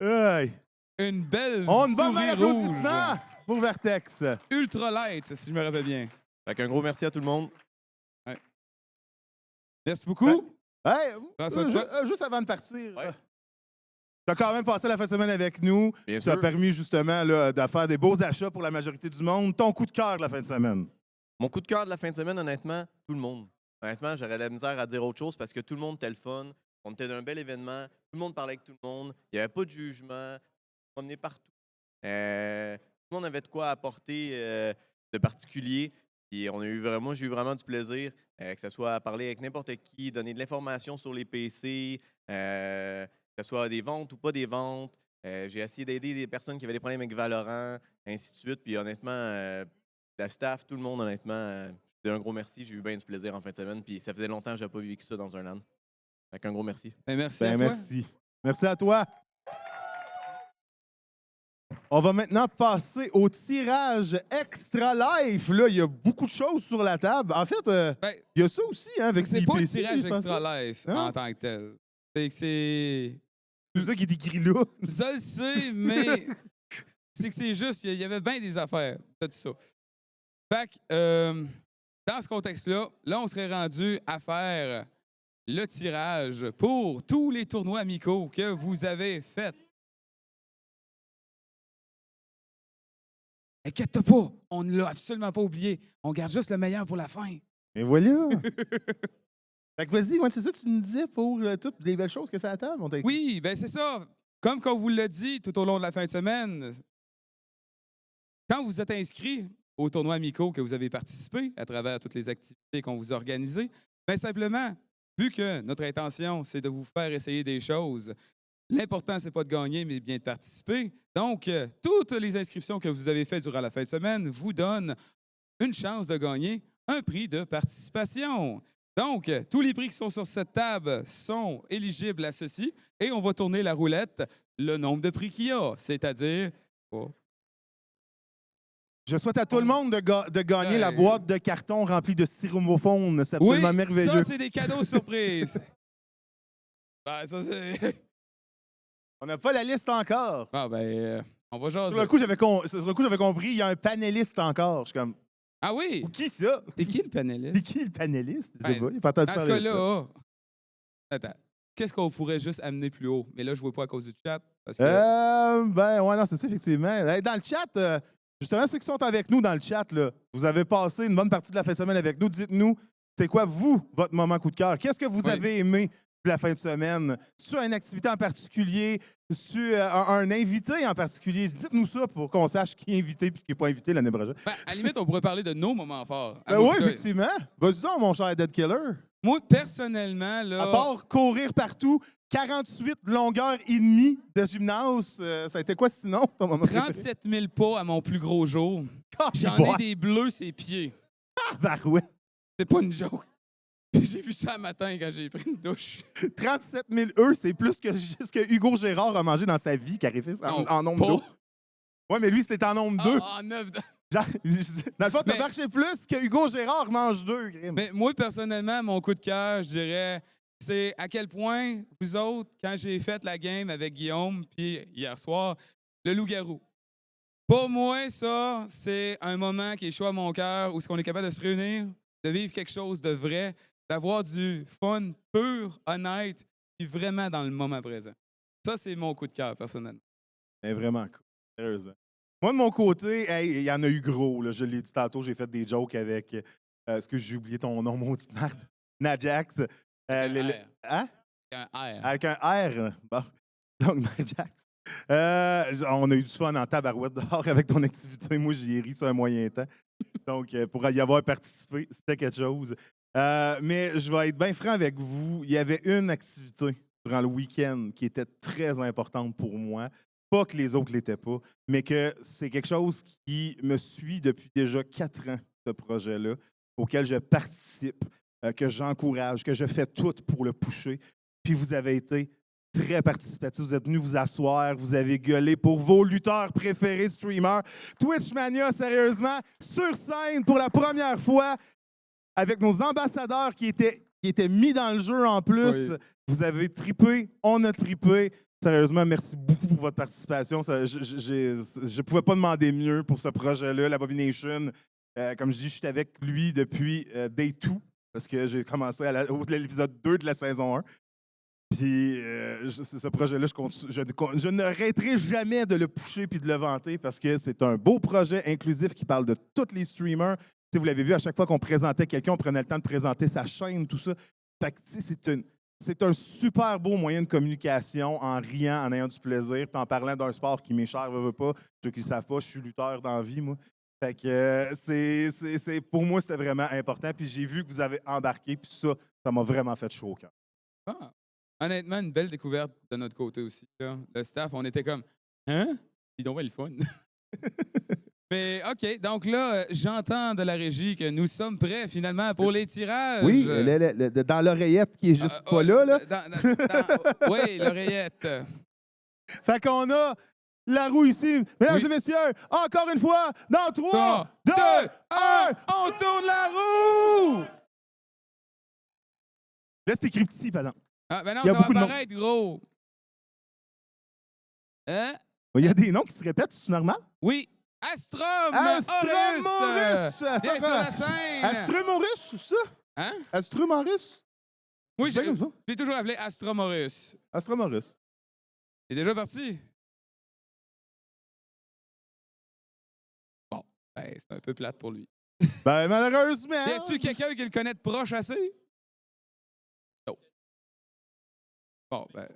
Hey. Une belle On donne un souris applaudissement rouge. pour Vertex. Ultra light, si je me rappelle bien. Fait qu'un gros merci à tout le monde. Merci beaucoup. Hey, François, toi? juste avant de partir, Ouais. tu as quand même passé la fin de semaine avec nous. Bien Ça a sûr. permis justement là, de faire des beaux achats pour la majorité du monde. Ton coup de cœur de la fin de semaine. Mon coup de cœur de la fin de semaine, honnêtement, tout le monde. Honnêtement, j'aurais de la misère à dire autre chose parce que tout le monde était le fun. On était d'un bel événement. Tout le monde parlait avec tout le monde. Il n'y avait pas de jugement. On promenait partout. Tout le monde avait de quoi apporter de particulier. Puis moi, j'ai eu vraiment du plaisir, que ce soit à parler avec n'importe qui, donner de l'information sur les PC, que ce soit des ventes ou pas des ventes. J'ai essayé d'aider des personnes qui avaient des problèmes avec Valorant, ainsi de suite. Puis honnêtement, la staff, tout le monde, honnêtement, un gros merci. J'ai eu bien du plaisir en fin de semaine. Puis ça faisait longtemps que je n'avais pas vécu ça dans un LAN. Fait qu'un gros merci. Ben, merci à Ben, toi. merci. Merci à toi. On va maintenant passer au tirage Extra Life. Là, il y a beaucoup de choses sur la table. En fait, Ben, il y a ça aussi, hein, avec c'est les pas un PC, tirage je pense. extra life Non? en tant que tel. C'est que c'est... C'est ça qui est écrit là. Je le sais, mais c'est que c'est juste, il y avait bien des affaires de tout ça. Fait que, dans ce contexte-là, là, on serait rendu à faire le tirage pour tous les tournois amicaux que vous avez faits. Inquiète-toi pas, on ne l'a absolument pas oublié. On garde juste le meilleur pour la fin. Et voilà. Fait que vas-y, c'est ça que tu nous disais pour toutes les belles choses que ça attend. Oui, ben c'est ça. Comme qu'on vous l'a dit tout au long de la fin de semaine, quand vous êtes inscrit au tournoi amicaux que vous avez participé à travers toutes les activités qu'on vous a organisées, bien simplement, vu que notre intention, c'est de vous faire essayer des choses, l'important, c'est pas de gagner, mais bien de participer. Donc, toutes les inscriptions que vous avez faites durant la fin de semaine vous donnent une chance de gagner un prix de participation. Donc, tous les prix qui sont sur cette table sont éligibles à ceci et on va tourner la roulette le nombre de prix qu'il y a, c'est-à-dire... Oh. Je souhaite à tout le monde de gagner la Ouais. boîte de carton remplie de styrofoam. C'est absolument Oui, merveilleux. ça, c'est des cadeaux surprises. Ben, ça, c'est... On n'a pas la liste encore. Ah, ben, on va jaser. Sur le coup, j'avais compris, il y a un panéliste encore. Je suis comme, Ah oui? qui ça? C'est qui le C'est panéliste? qui le panéliste? Je sais Ben, pas, il a pas entendu Dans ce parler de ça. cas-là... Attends. Qu'est-ce qu'on pourrait juste amener plus haut? Mais là, je ne vois pas à cause du chat. Parce que... Ben, ouais, non, c'est ça, effectivement. Hey, dans le chat, justement, ceux qui sont avec nous dans le chat, là, vous avez passé une bonne partie de la fin de semaine avec nous. Dites-nous, c'est quoi, vous, votre moment coup de cœur? Qu'est-ce que vous Oui. avez aimé de la fin de semaine? Sur une activité en particulier? Sur un invité en particulier? Dites-nous ça pour qu'on sache qui est invité et qui n'est pas invité l'année prochaine. Ben, à la limite, on pourrait parler de nos moments forts. À Oui, nos coups. effectivement. Vas-y donc, mon cher Dead Killer. Moi, personnellement, là... À part courir partout, 48 longueurs et demie de gymnase, ça a été quoi sinon, ton moment préféré? 37 000 pas à mon plus gros jour. J'en ai des bleus ses pieds. Barouette. C'est pas une joke. J'ai vu ça un matin quand j'ai pris une douche. 37 000 œufs, c'est plus que ce que Hugo Gérard a mangé dans sa vie, Carifis, en nombre d'eau. Ouais, mais lui, c'était en nombre 2. En 9. Dans le fond, t'as Mais- marché plus que Hugo Gérard mange 2, Grim. Mais moi, personnellement, mon coup de cœur, je dirais, c'est à quel point vous autres, quand j'ai fait la game avec Guillaume, puis hier soir, le loup-garou. Pour moi, ça, c'est un moment qui est chaud à mon cœur où on est capable de se réunir, de vivre quelque chose de vrai, d'avoir du fun pur, honnête, puis vraiment dans le moment présent. Ça, c'est mon coup de cœur, personnellement. C'est vraiment cool, sérieusement. Moi, de mon côté, hey, il y en a eu gros. Là, je l'ai dit tantôt, j'ai fait des jokes avec. Est-ce que j'ai oublié ton nom, maudite merde? Najax. Avec un R. Hein? Un R. Avec un R. Bon. Donc, Najax. On a eu du fun en tabarouette dehors avec ton activité. Moi, j'y ai ri sur un moyen temps. Donc, pour y avoir participé, c'était quelque chose. Mais je vais être bien franc avec vous. Il y avait une activité durant le week-end qui était très importante pour moi. Pas que les autres ne l'étaient pas, mais que c'est quelque chose qui me suit depuis déjà 4 ans, ce projet-là, auquel je participe, que j'encourage, que je fais tout pour le pousser. Puis vous avez été très participatif. Vous êtes venus vous asseoir, vous avez gueulé pour vos lutteurs préférés streamers. Twitch Mania, sérieusement, sur scène pour la première fois, avec nos ambassadeurs qui étaient mis dans le jeu en plus. Oui. Vous avez trippé, on a trippé. Sérieusement, merci beaucoup pour votre participation. Je ne pouvais pas demander mieux pour ce projet-là, l'Abomination. Comme je dis, je suis avec lui depuis Day 2, parce que j'ai commencé à l'épisode 2 de la saison 1. Puis ce projet-là, je n'arrêterai jamais de le pusher puis de le vanter parce que c'est un beau projet inclusif qui parle de tous les streamers. T'sais, vous l'avez vu, à chaque fois qu'on présentait quelqu'un, on prenait le temps de présenter sa chaîne, tout ça. Fait que, c'est un super beau moyen de communication en riant, en ayant du plaisir, puis en parlant d'un sport qui m'est cher, veut pas. Ceux qui ne le savent pas, je suis lutteur dans la vie, moi. Fait que pour moi, c'était vraiment important. Puis j'ai vu que vous avez embarqué, puis ça m'a vraiment fait chaud au cœur. Ah. Honnêtement, une belle découverte de notre côté aussi. Là. Le staff, on était comme hein? Dis donc, le fun. Mais OK, donc là, j'entends de la régie que nous sommes prêts finalement pour les tirages. Oui, dans l'oreillette qui est juste pas là. Oui, l'oreillette. Fait qu'on a la roue ici. Mesdames et messieurs, encore une fois, dans 3, 2, 1, on tourne la roue! Là, c'est écrit petit, par exemple. Ah, ben non, Il y a ça va beaucoup de noms. paraître gros. Hein? Il y a des noms qui se répètent, c'est normal? Oui. Astrom! Astromorus! Viens sur la scène! Astromorus, c'est ça? Hein? Astromorus? Oui, C'est bien comme ça? j'ai toujours appelé Astromorus. Astromorus. Il est déjà parti? Bon, ben, c'est un peu plate pour lui. Ben, malheureusement. Y a-tu quelqu'un qui le connaît de proche assez? Non. Bon, ben.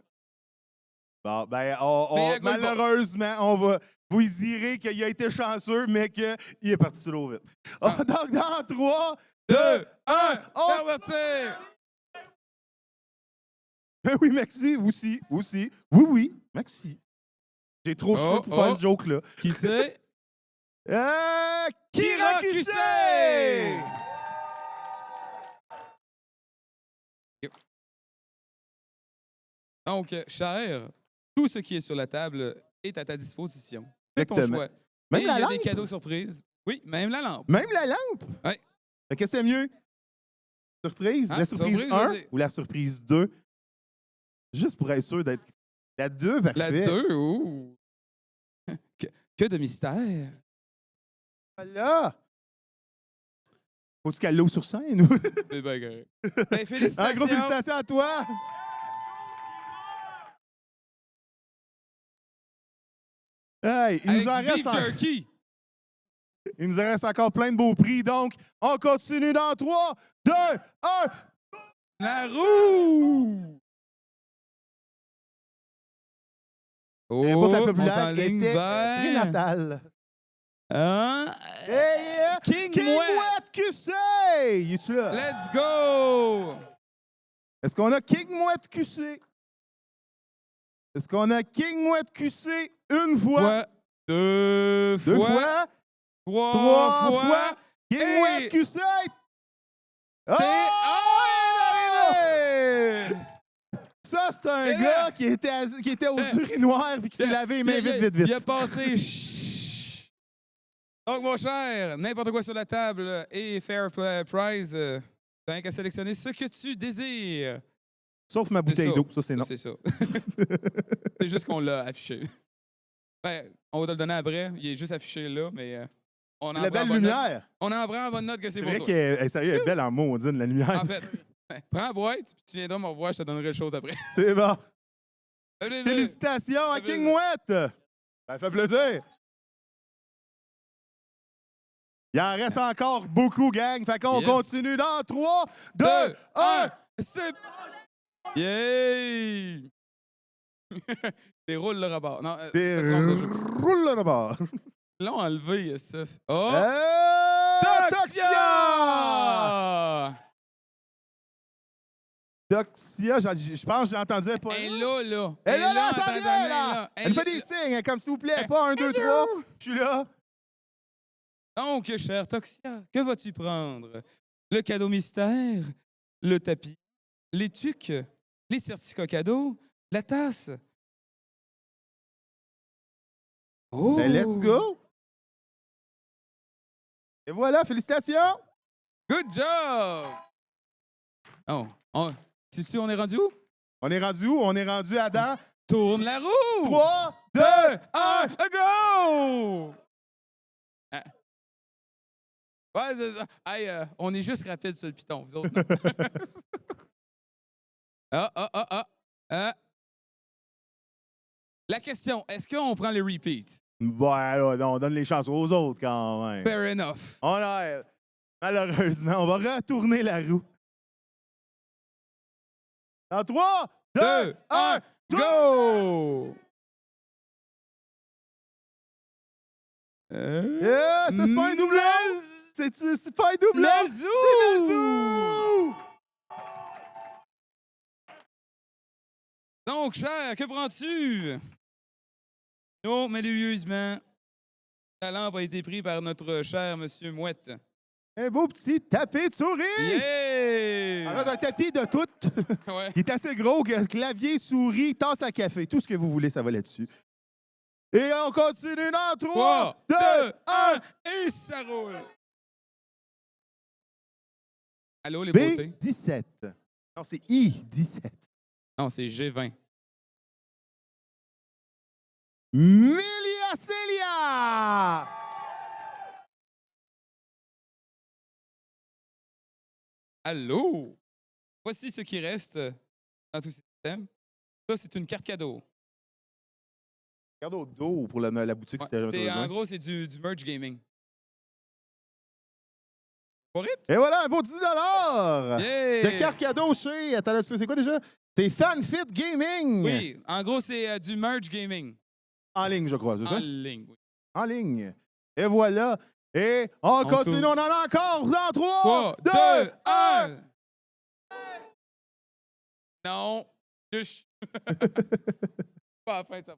Bon, ben, Mais il y a quoi le malheureusement, on va. Vous direz qu'il a été chanceux, mais qu'il est parti trop vite. Ah. Donc, dans 3, 2, 2, 1, on. faire partir! Ben oui, merci. Aussi. Oui, merci. J'ai trop de cheveux pour faire ce joke-là. Qui c'est? Kira Kusei! Donc, cher, tout ce qui est sur la table est à ta disposition. Fais ton Exactement. choix. Même Et la il y a lampe? des cadeaux surprises. Oui, même la lampe. Même la lampe? Oui. Fait que c'était mieux? Surprise? Ah, La surprise surprise, 1 vas-y. ou la surprise 2? Juste pour être sûr d'être. La 2, parfait. La 2, ouh! Que de mystère! Voilà! Faut-tu qu'elle l'eau sur scène? C'est bien correct. Ben, Un félicitations! gros félicitations à toi! Hey, il Avec nous en du reste beef en- jerky! il nous en reste encore plein de beaux prix, donc on continue dans 3, 2, 1! La roue! Oh, Pas sa on populaire, s'enligne était vers... prénatal. Hein? Hey, King King Mouette! Mouette QC! Es-tu là? Let's go! Est-ce qu'on a King Mouette QC? Est-ce qu'on a King Mouette QC une fois? Fois, deux fois? trois fois. King Et- Mouette QC! Oh! Oh, il est arrivé! Ça, c'est un Et là- gars qui était aux urinoirs et qui s'est lavé les mains vite. Il a passé Donc, mon cher, n'importe quoi sur la table et fair prize, t'as rien qu'à sélectionner ce que tu désires. Sauf ma bouteille ça. d'eau, ça c'est non. C'est ça. C'est juste qu'on l'a affiché. Ben, on va te le donner après. Il est juste affiché là, mais on en La prend en belle bonne note. lumière. On en prend en bonne note que C'est c'est pour vrai toi. qu'elle sérieux, elle est belle en maudine, la lumière. En fait, prends la boîte, puis tu viendras me revoir, je te donnerai le chose après. C'est bon. Allez, Félicitations à Ça fait King plaisir. Wet! Ça fait plaisir. Il en reste encore beaucoup, gang. Fait qu'on Yes. continue dans 3, 2, 2, 1. 1, c'est... Yay! Déroule le rabat. Non, Des je me trompe déjà. roule le bord. Ils l'ont enlevé, ça. Oh! Toxia! Toxia, je pense que j'ai entendu un pas. Elle est là. Elle est là, en ça Tanzanie, vient, là! Elle fait des signes, comme s'il vous plaît, pas 1, 2, 3. Je suis là. Donc, cher Toxia, que vas-tu prendre? Le cadeau mystère, le tapis, les tucs, les certificats cadeaux, la tasse. Oh! Ben, let's go! Et voilà, félicitations! Good job! Oh, sais-tu, on est rendu où? On est rendu où? On est rendu à dans Tourne la roue! 3, 2, 1. Go! Ah. Ouais, c'est ça. Hey, on est juste rapide sur le piton, vous autres. La question, est-ce qu'on prend les repeats? Bon, là, on donne les chances aux autres quand même. Fair enough. Malheureusement, on va retourner la roue. Dans 3, 2, 1, go! Yeah, ça, c'est pas un doublon! C'est pas un doublon! Nazou! C'est Nazou! Donc, cher, que prends-tu? Non, malheureusement, la lampe a été prise par notre cher Monsieur Mouette. Un beau petit tapis de souris! Yeah! Alors, un tapis de tout. Ouais. Il est assez gros que clavier, souris, tasse à café. Tout ce que vous voulez, ça va là-dessus. Et on continue dans 3, 2, 1. et ça roule! Allô, les beautés? B17. Non, c'est I17. Non, c'est G20. Milia Celia! Allô? Voici ce qui reste dans tout ce système. Ça, c'est une carte cadeau. Regarde au dos pour la boutique, Ouais, c'était en gros, c'est du merch gaming. Pour it? Et voilà, un beau 10 Yeah! de carte cadeau chez... Attends un petit peu, c'est quoi déjà? C'est FanFit Gaming! Oui, en gros, c'est du merch gaming. En ligne, je crois, c'est ça? En ligne, oui. En ligne. Et voilà. Et on continue, on en a encore dans 3, 2, 1! Non. Chuch. Pas à la fin, ça.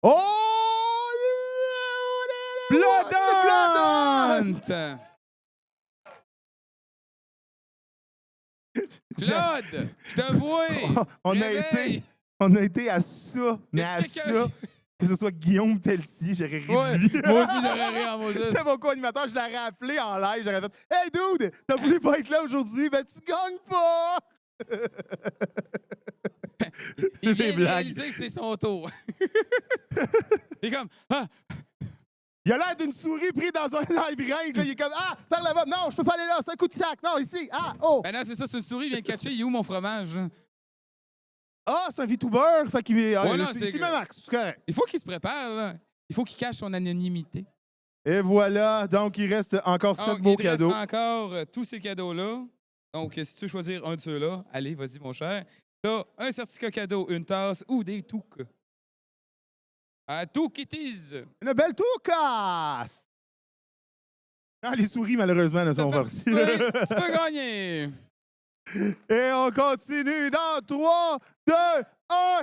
Oh! Blood Claude, je te vois! On a été à ça, mais à Y'a-tu quelqu'un ça. Que ce soit Guillaume Pelletier, j'aurais ri de Ouais, lui. moi aussi, j'aurais ri en Moses. C'est mon co-animateur, je l'aurais appelé en live, j'aurais fait « Hey dude, t'as voulu pas être là aujourd'hui, ben tu gagnes pas! » Il vient Des de blagues. réaliser que c'est son tour. Il est comme, ah, Il a l'air d'une souris prise dans un labyrinthe, là. Il est comme « Ah, par là-bas, non, je peux pas aller là, c'est un coup de sac, non, ici, ah, oh! ben non, c'est ça, c'est une souris, il vient de catcher, il est où mon fromage? » Ah, c'est un VTuber, fait qu'il est... Ouais, non, c'est c'est ici que- même Max, c'est correct. Il faut qu'il se prépare, là. Il faut qu'il cache son anonymité. Et voilà, donc il reste encore 7 Donc, beaux il te reste cadeaux. encore tous ces cadeaux-là. Donc, si tu veux choisir un de ceux-là, allez, vas-y, mon cher. T'as un certificat cadeau, une tasse ou des touques. À tout kitties! Une belle toucasse! Ah, les souris, malheureusement, ne sont pas Tu reçues. peux gagner! Et on continue dans 3, 2, 1!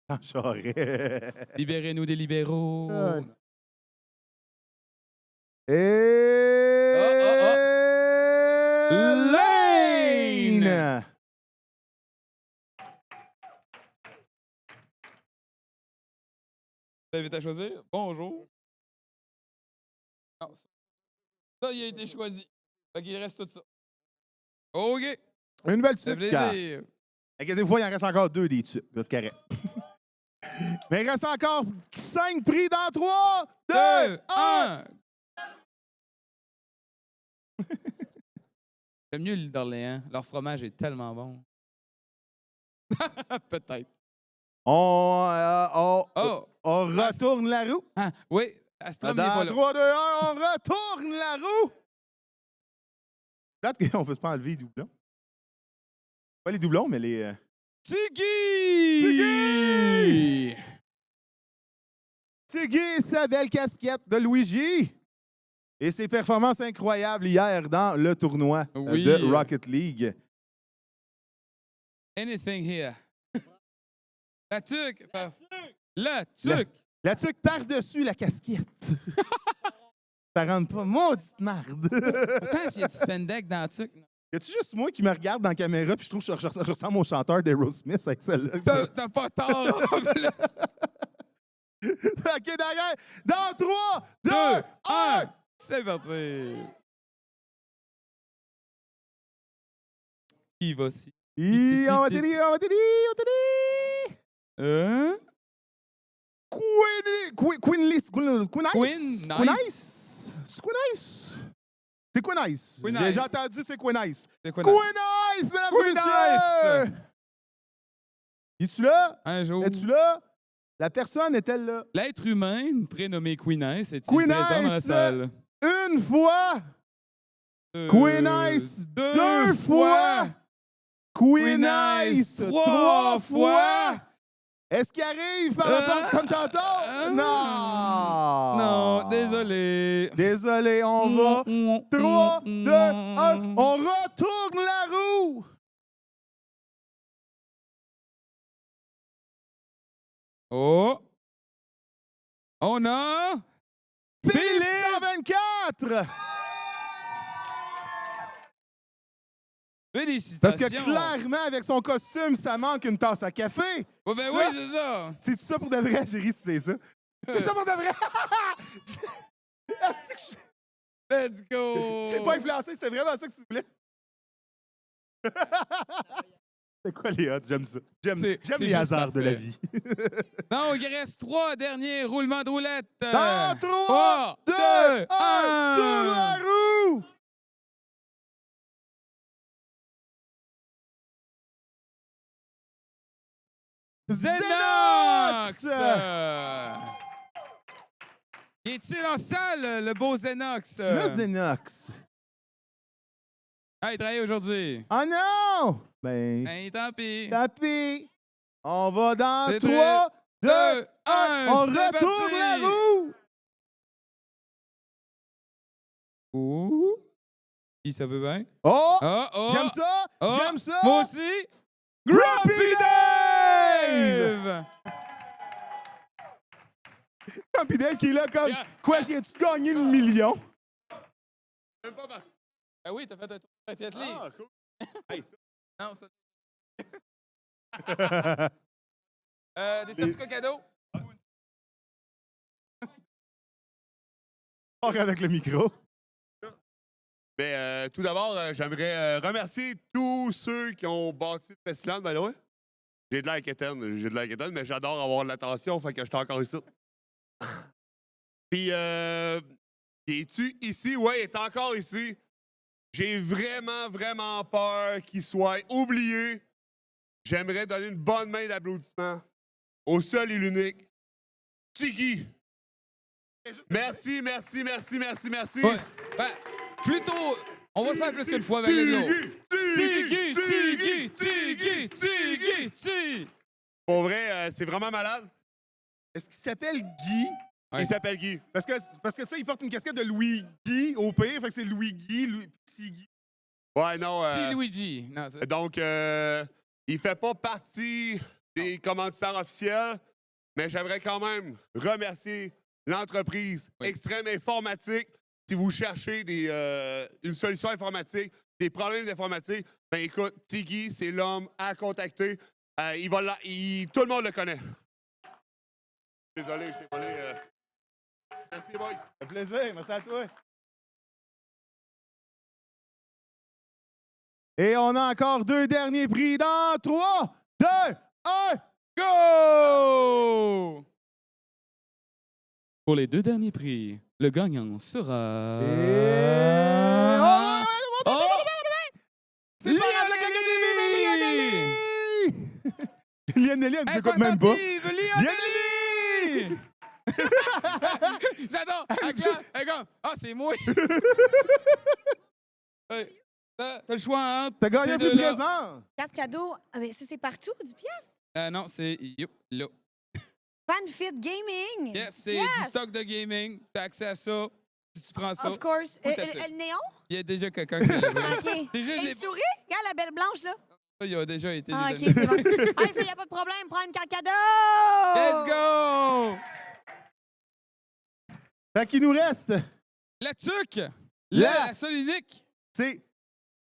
Ah, j'aurais. Libérez-nous des libéraux. Ouais. Et... Lane! t'invite à choisir. Bonjour. Non, ça, il a été choisi. Fait qu'il reste tout ça. OK. Une nouvelle Ça tuque. fait plaisir. Inquiétez-vous, il en reste encore 2 des tuques. Votre carré. Mais il reste encore 5 prix dans 3, 2, 1. 1. J'aime mieux l'île d'Orléans. Leur fromage est tellement bon. Peut-être. On Oh! retourne la roue. Ah, oui, Astrom n'est pas Dans là. 3, 2, 1, on retourne la roue. Plate qu'on peut se pas enlever les doublons. Pas les doublons, mais les... Tiggy! Tiggy! Tiggy et sa belle casquette de Luigi. Et ses performances incroyables hier dans le tournoi Oui. de Rocket League. Anything here. La tuque. La tuque. La tuque par-dessus la casquette. Ça rentre pas. Maudite marde. Pourtant, s'il y a du spandex dans la tuque. Y a-tu juste moi qui me regarde dans la caméra puis je trouve que je ressemble au chanteur d'Aerosmith avec celle-là? T'as pas tort. en plus. OK, derrière. Dans 3, 2, 1. C'est parti. Qui va ci? On va t'aider. Hein? Queen Nice. C'est Queen Ice. Queen J'ai Ice. entendu, c'est Queen Ice. C'est quoi? Queen Ice, mesdames et Queen messieurs! Es-tu là? Un jour. Es-tu là? La personne est-elle là? L'être humain, prénommé Queen Ice, est-il Queen présent dans la Ice, salle? Une fois! Queen Ice, 2 fois! Queen Ice, 3 fois! Est-ce qu'il arrive par la porte comme tantôt? Non! Non, désolé. Désolé, on va. 3, 2, 1, on retourne la roue! Oh! On a... Philippe Philippe! 124! Félicitations! Parce que clairement, avec son costume, ça manque une tasse à café. Oh, ben Ça? oui, c'est ça! C'est tout ça pour de vrai, j'ai ri si c'est ça. C'est ça pour de vrai! Asti que Let's go! je t'ai pas influencé, c'était vraiment ça que tu voulais. C'est quoi les odds? J'aime ça. J'aime C'est les juste hasards de la parfait. vie. Non, il reste 3 derniers roulements de roulette. Dans 3, 2, 1, tourne la roue! Zenox! Zenox! Est-il en salle, le beau Zenox? Tu l'as, Zenox? Ah, il travaille aujourd'hui. Oh non! Ben, Hey, tant pis. tapis. On va dans C'est 3, 2, 2, 1. 1, On c'est retourne parti! la roue! Ouh. Qui ça veut bien? Oh! Oh, oh! J'aime ça! Oh! J'aime ça! Moi aussi! Grumpy Dave! Grumpy Dave qui est là comme... Yeah. Quoi, viens-tu de gagner le million? Même pas parti. Ah oui, t'as fait un tour de Rocket League. Ah, cool. Non, ça. Des certificats cadeaux? Or avec le micro. Mais tout d'abord, j'aimerais remercier tous ceux qui ont bâti le festival. Ben ouais. J'ai de l'air quétaine, mais j'adore avoir de l'attention, fait que je suis encore ici. Puis, es-tu ici? Ouais, il est encore ici. J'ai vraiment, vraiment peur qu'il soit oublié. J'aimerais donner une bonne main d'applaudissement au seul et l'unique Tiggy. Merci. Ouais. Ben, plutôt, on va le faire plus qu'une fois avec les autres. Tiggy! Pour vrai, c'est vraiment malade. Est-ce qu'il s'appelle Guy? Ouais. Il s'appelle Guy. Parce que ça, il porte une casquette de Louis Guy au pire. Fait que c'est Louis Guy, Petit Guy. Ouais, non. C'est Luigi. Non, c'est... Donc, il fait pas partie des commanditaires officiels, mais j'aimerais quand même remercier l'entreprise Oui. Extrême Informatique. Si vous cherchez une solution informatique, des problèmes d'informatique, ben écoute, Tiggy, c'est l'homme à contacter. Tout le monde le connaît. Désolé, je t'ai volé. Merci, boys. Ça fait plaisir. Merci à toi. Et on a encore 2 derniers prix dans 3, 2, 1. Go! Pour les 2 derniers prix, le gagnant sera... Oh! C'est pas grave, Lionel, elle ne s'écoute même pas. Lionel! J'adore! Elle est comme, ah, c'est moi! Hey, t'as le choix entre... T'as gagné un ces peu de deux-là. présent. 4 cadeaux. Ah, mais ça, c'est partout, 10 piastres. Non, c'est... Yup, là. FanFit Gaming. Yes, c'est du stock de gaming. T'as accès à ça. Si tu prends ça, Of course. Où t'as-tu? Le néon? il y a déjà quelqu'un qui l'a vu. OK. C'est juste Et les... une souris? Regarde la belle blanche, là. Il a déjà été... Ah, OK, les c'est bon. Ah, ça, y a pas de problème. Prends une carte cadeau. Let's go! Fait qu'il nous reste, La tuque! La- La seule unique! c'est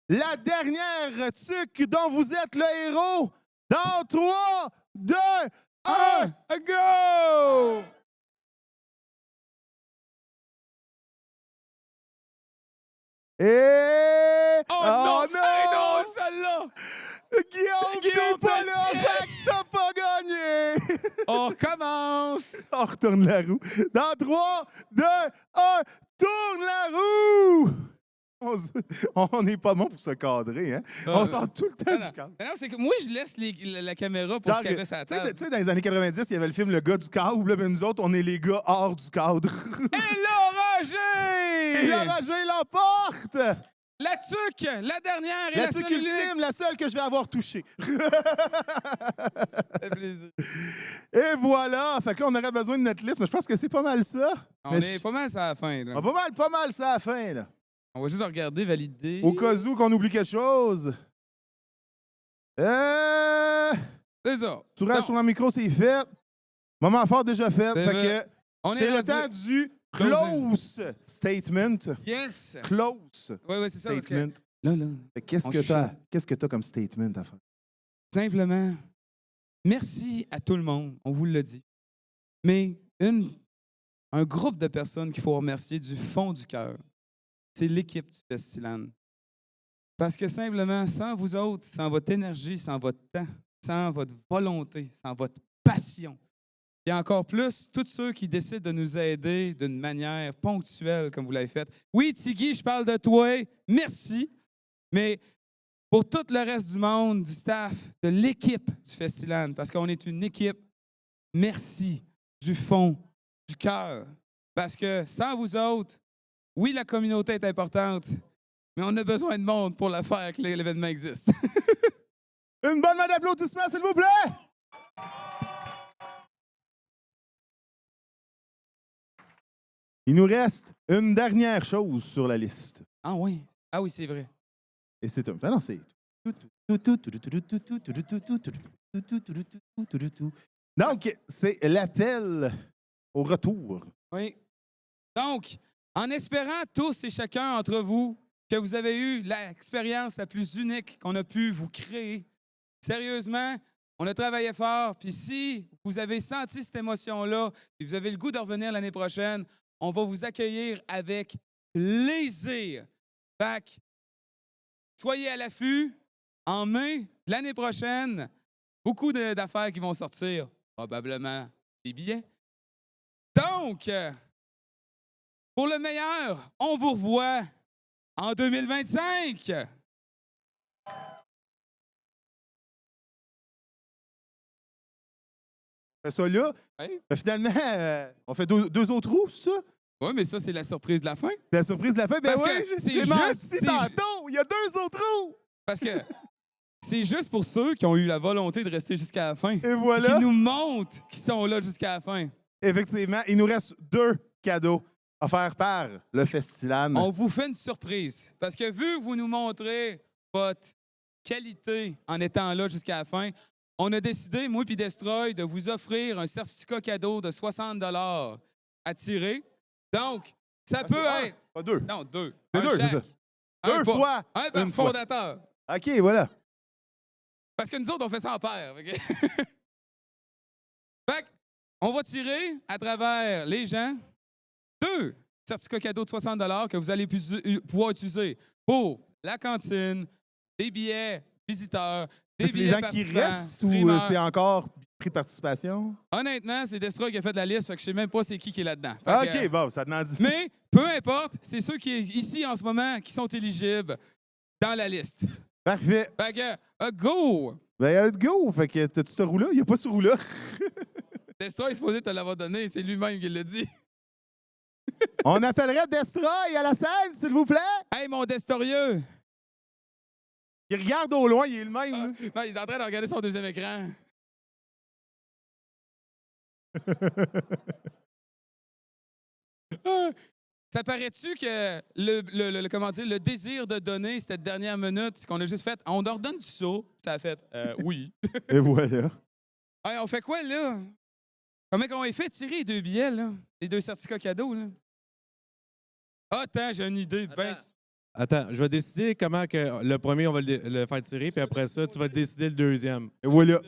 la dernière tuque dont vous êtes le héros. Dans 3, 2, 1. Go! Et... Oh, non! non! Hey, non, celle-là! Guillaume, Guillaume t'es pas là, Pelletier! fait que t'as pas gagné! On recommence! On retourne la roue. Dans 3, 2, 1, tourne la roue! On n'est pas bon pour se cadrer, hein? On sort tout le temps du cadre. Non, c'est que moi, je laisse la caméra pour Genre, se caresser à la Tu sais, table. tu sais, dans les années 90, il y avait le film Le gars du câble, mais nous autres, on est les gars hors du cadre. Et Lauragé! Et Laura G l'emporte! La tuque! La dernière et La la tuque seule unique! ultime, la seule que je vais avoir touchée. Ça fait plaisir. Et voilà! Fait que là, on aurait besoin de notre liste, mais je pense que c'est pas mal ça. On Mais est pas mal à la fin. Là. Ah, pas mal ça à la fin, là. On va juste regarder, valider. Au cas où qu'on oublie quelque chose. C'est ça. Tourage Non. sur le micro, c'est fait. Moment fort déjà fait. C'est Fait vrai. que On est c'est le rendu- temps du Closing. close statement. Yes! Close Oui, c'est ça. Parce que statement. là, Fait que on Qu'est-ce que t'as comme statement à faire? simplement, merci à tout le monde. On vous l'a dit. Mais un groupe de personnes qu'il faut remercier du fond du cœur, c'est l'équipe du Festiland. Parce que simplement, sans vous autres, sans votre énergie, sans votre temps, sans votre volonté, sans votre passion, et encore plus, tous ceux qui décident de nous aider d'une manière ponctuelle, comme vous l'avez fait. Oui, Tiggy, je parle de toi, merci, mais pour tout le reste du monde, du staff, de l'équipe du Festiland, parce qu'on est une équipe, merci du fond du cœur. Parce que sans vous autres, oui, la communauté est importante, mais on a besoin de monde pour la faire que l'événement existe. Une bonne main d'applaudissements, s'il vous plaît! Il nous reste une dernière chose sur la liste. Ah oui, c'est vrai. Et c'est un. Ah non, c'est. Donc, c'est l'appel au retour. Oui. Donc, en espérant tous et chacun d'entre vous que vous avez eu l'expérience la plus unique qu'on a pu vous créer, sérieusement, on a travaillé fort. Puis si vous avez senti cette émotion-là et vous avez le goût de revenir l'année prochaine, on va vous accueillir avec plaisir. Fait que, soyez à l'affût. En mai, l'année prochaine, beaucoup d'affaires qui vont sortir. Probablement des billets. Donc, pour le meilleur, on vous revoit en 2025. Fait ça là. Oui. Finalement, on fait deux autres roues, c'est ça? Oui, mais ça, c'est la surprise de la fin. C'est la surprise de la fin. Ben Parce oui, que je c'est l'ai juste- menti c'est tantôt. Il y a deux autres roues. Parce que c'est juste pour ceux qui ont eu la volonté de rester jusqu'à la fin. Et voilà. Qui nous montrent qu'ils sont là jusqu'à la fin. Effectivement, il nous reste 2 cadeaux offerts par le Festiland. On vous fait une surprise. Parce que vu que vous nous montrez votre qualité en étant là jusqu'à la fin, on a décidé, moi et Destroy, de vous offrir un certificat cadeau de 60 $ à tirer. Donc, ça peut être... Pas 2. Non, 2. C'est 2, c'est ça. 2 fois. Un par une fois. fondateur. OK, voilà. Parce que nous autres, on fait ça en paire. OK? Fait que on va tirer à travers les gens 2 certificats cadeaux de 60 $ que vous allez pouvoir utiliser pour la cantine, des billets visiteurs, des C'est les billets gens qui participants, restent ou streamers. c'est encore prix de participation? Honnêtement, c'est Destra qui a fait la liste, fait que je sais même pas c'est qui est là-dedans. Fait Ah, que, OK, bon, ça t'en dit. mais peu importe, c'est ceux qui sont ici en ce moment qui sont éligibles dans la liste. Parfait. Fait que, go! Ben, go! Fait que, t'as-tu ce roue-là? Il n'y a pas ce roue-là. Destra est supposé te l'avoir donné, c'est lui-même qui l'a dit. On appellerait Destroy à la scène, s'il vous plaît. Hey, mon Destorieux! Il regarde au loin, il est le même. Ah, là. non, il est en train de regarder son deuxième écran. Ah, ça paraît-tu que comment dire, le désir de donner cette dernière minute, qu'on a juste fait, on leur donne du saut, ça a fait, oui. Et voilà. Hey, on fait quoi, là? Comment qu'on a fait tirer les 2 billets, là? Les 2 certificats cadeaux, là? Attends, j'ai une idée. Ben, Attends, je vais décider comment que le premier, on va le faire tirer, puis après ça, tu vas décider le deuxième. Et voilà.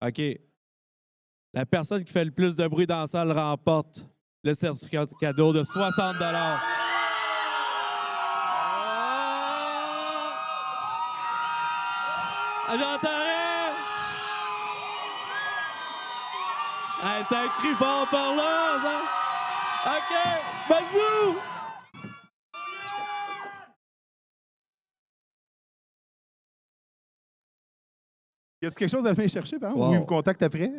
OK. La personne qui fait le plus de bruit dans la salle remporte le certificat cadeau de 60 $. J'entends rien! Hey, ça crie fort par là, ça! OK! Bazou! Y a-tu quelque chose à venir chercher, par exemple? Wow. Ou il vous contacte après?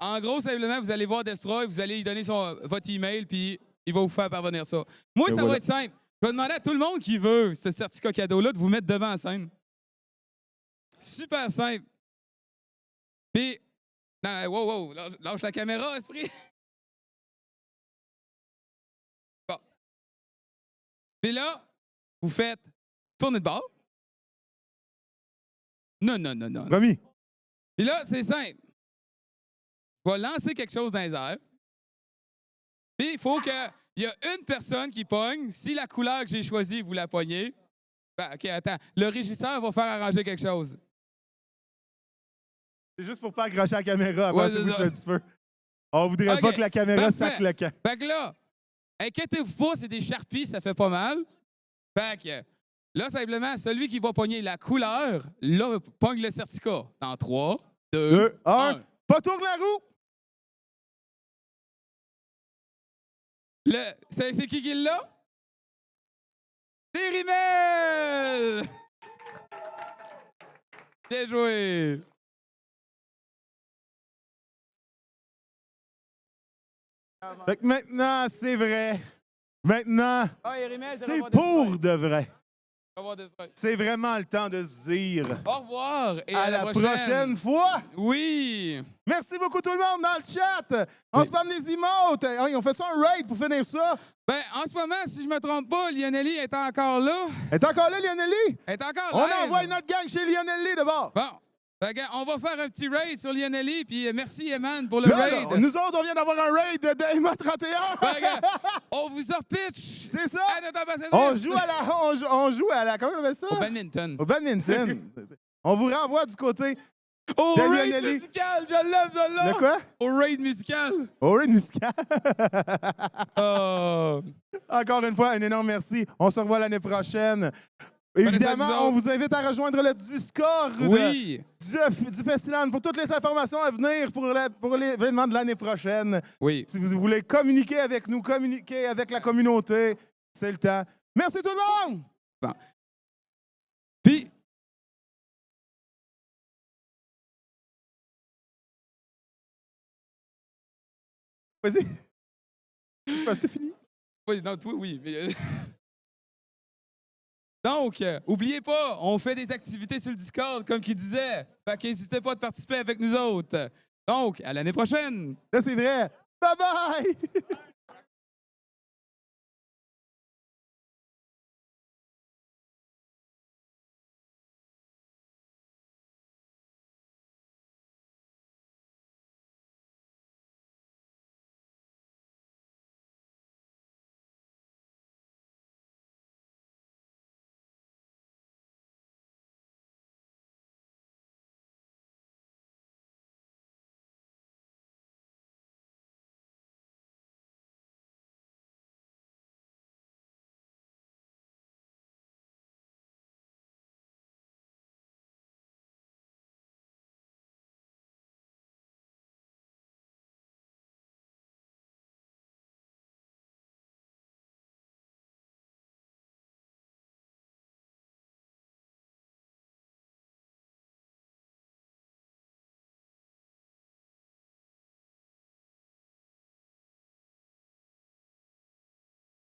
en gros, simplement, vous allez voir Destroy, vous allez lui donner votre email, puis il va vous faire parvenir ça. Moi, Et ça voilà. va être simple. Je vais demander à tout le monde qui veut ce certificat cadeau-là de vous mettre devant la scène. Super simple. Puis, non, wow, lâche la caméra, esprit. Bon. Puis là, vous faites tourner de bord. Non. Promis. Puis là, c'est simple. Je vais lancer quelque chose dans les airs. Puis il faut qu'il y a une personne qui pogne. Si la couleur que j'ai choisie, vous la pognez. Ben, OK, attends. Le régisseur va faire arranger quelque chose. C'est juste pour pas accrocher la caméra avant Ouais, de c'est bouger ça. un petit peu. On voudrait OK, pas que la caméra parfait. sac le camp. Fait que là, inquiétez-vous pas, c'est des Sharpies, ça fait pas mal. Fait que là, simplement, celui qui va pogner la couleur, là, pogne le certificat. Dans 3, 2, 2, 1. 1. Pas tourne la roue! C'est qui l'a? C'est Rimel! Bien joué! Fait que maintenant, c'est vrai. Maintenant, Ah, et Rimel, c'est pour de vrai. C'est vraiment le temps de se dire Au revoir et à la prochaine fois. Oui! Merci beaucoup tout le monde dans le chat. On se parle des emotes. Hey, on fait ça un raid pour finir ça. Ben, en ce moment, si je me trompe pas, Lionelli est encore là. Elle est encore là, Lionelli? Elle est encore On live. envoie notre gang chez Lionelli d'abord. Bon. Fait que, on va faire un petit raid sur Lionelli, puis merci Eman pour le Là, raid. là, nous autres, on vient d'avoir un raid de Emma 31. Fait que, on vous en pitch. C'est ça. À notre ambassadrice. On joue à la, comment on appelle ça? Au badminton. Au badminton. On vous renvoie du côté Au de raid Lionelli. musical, je l'aime. De quoi? Au raid musical. Au raid musical. Oh. Encore une fois, un énorme merci. On se revoit l'année prochaine. soin de Évidemment, vous on autres. vous invite à rejoindre le Discord Oui. du Festival pour toutes les informations à venir pour l'événement de l'année prochaine. Oui. Si vous voulez communiquer avec nous, communiquer avec la communauté, c'est le temps. Merci tout le monde! Bon. Puis, Vas-y. C'est fini. oui, non, toi, oui. Mais, donc, oubliez pas, on fait des activités sur le Discord, comme qu'il disait. Fait qu'hésitez pas à participer avec nous autres. Donc, à l'année prochaine. Là, c'est vrai. Bye bye!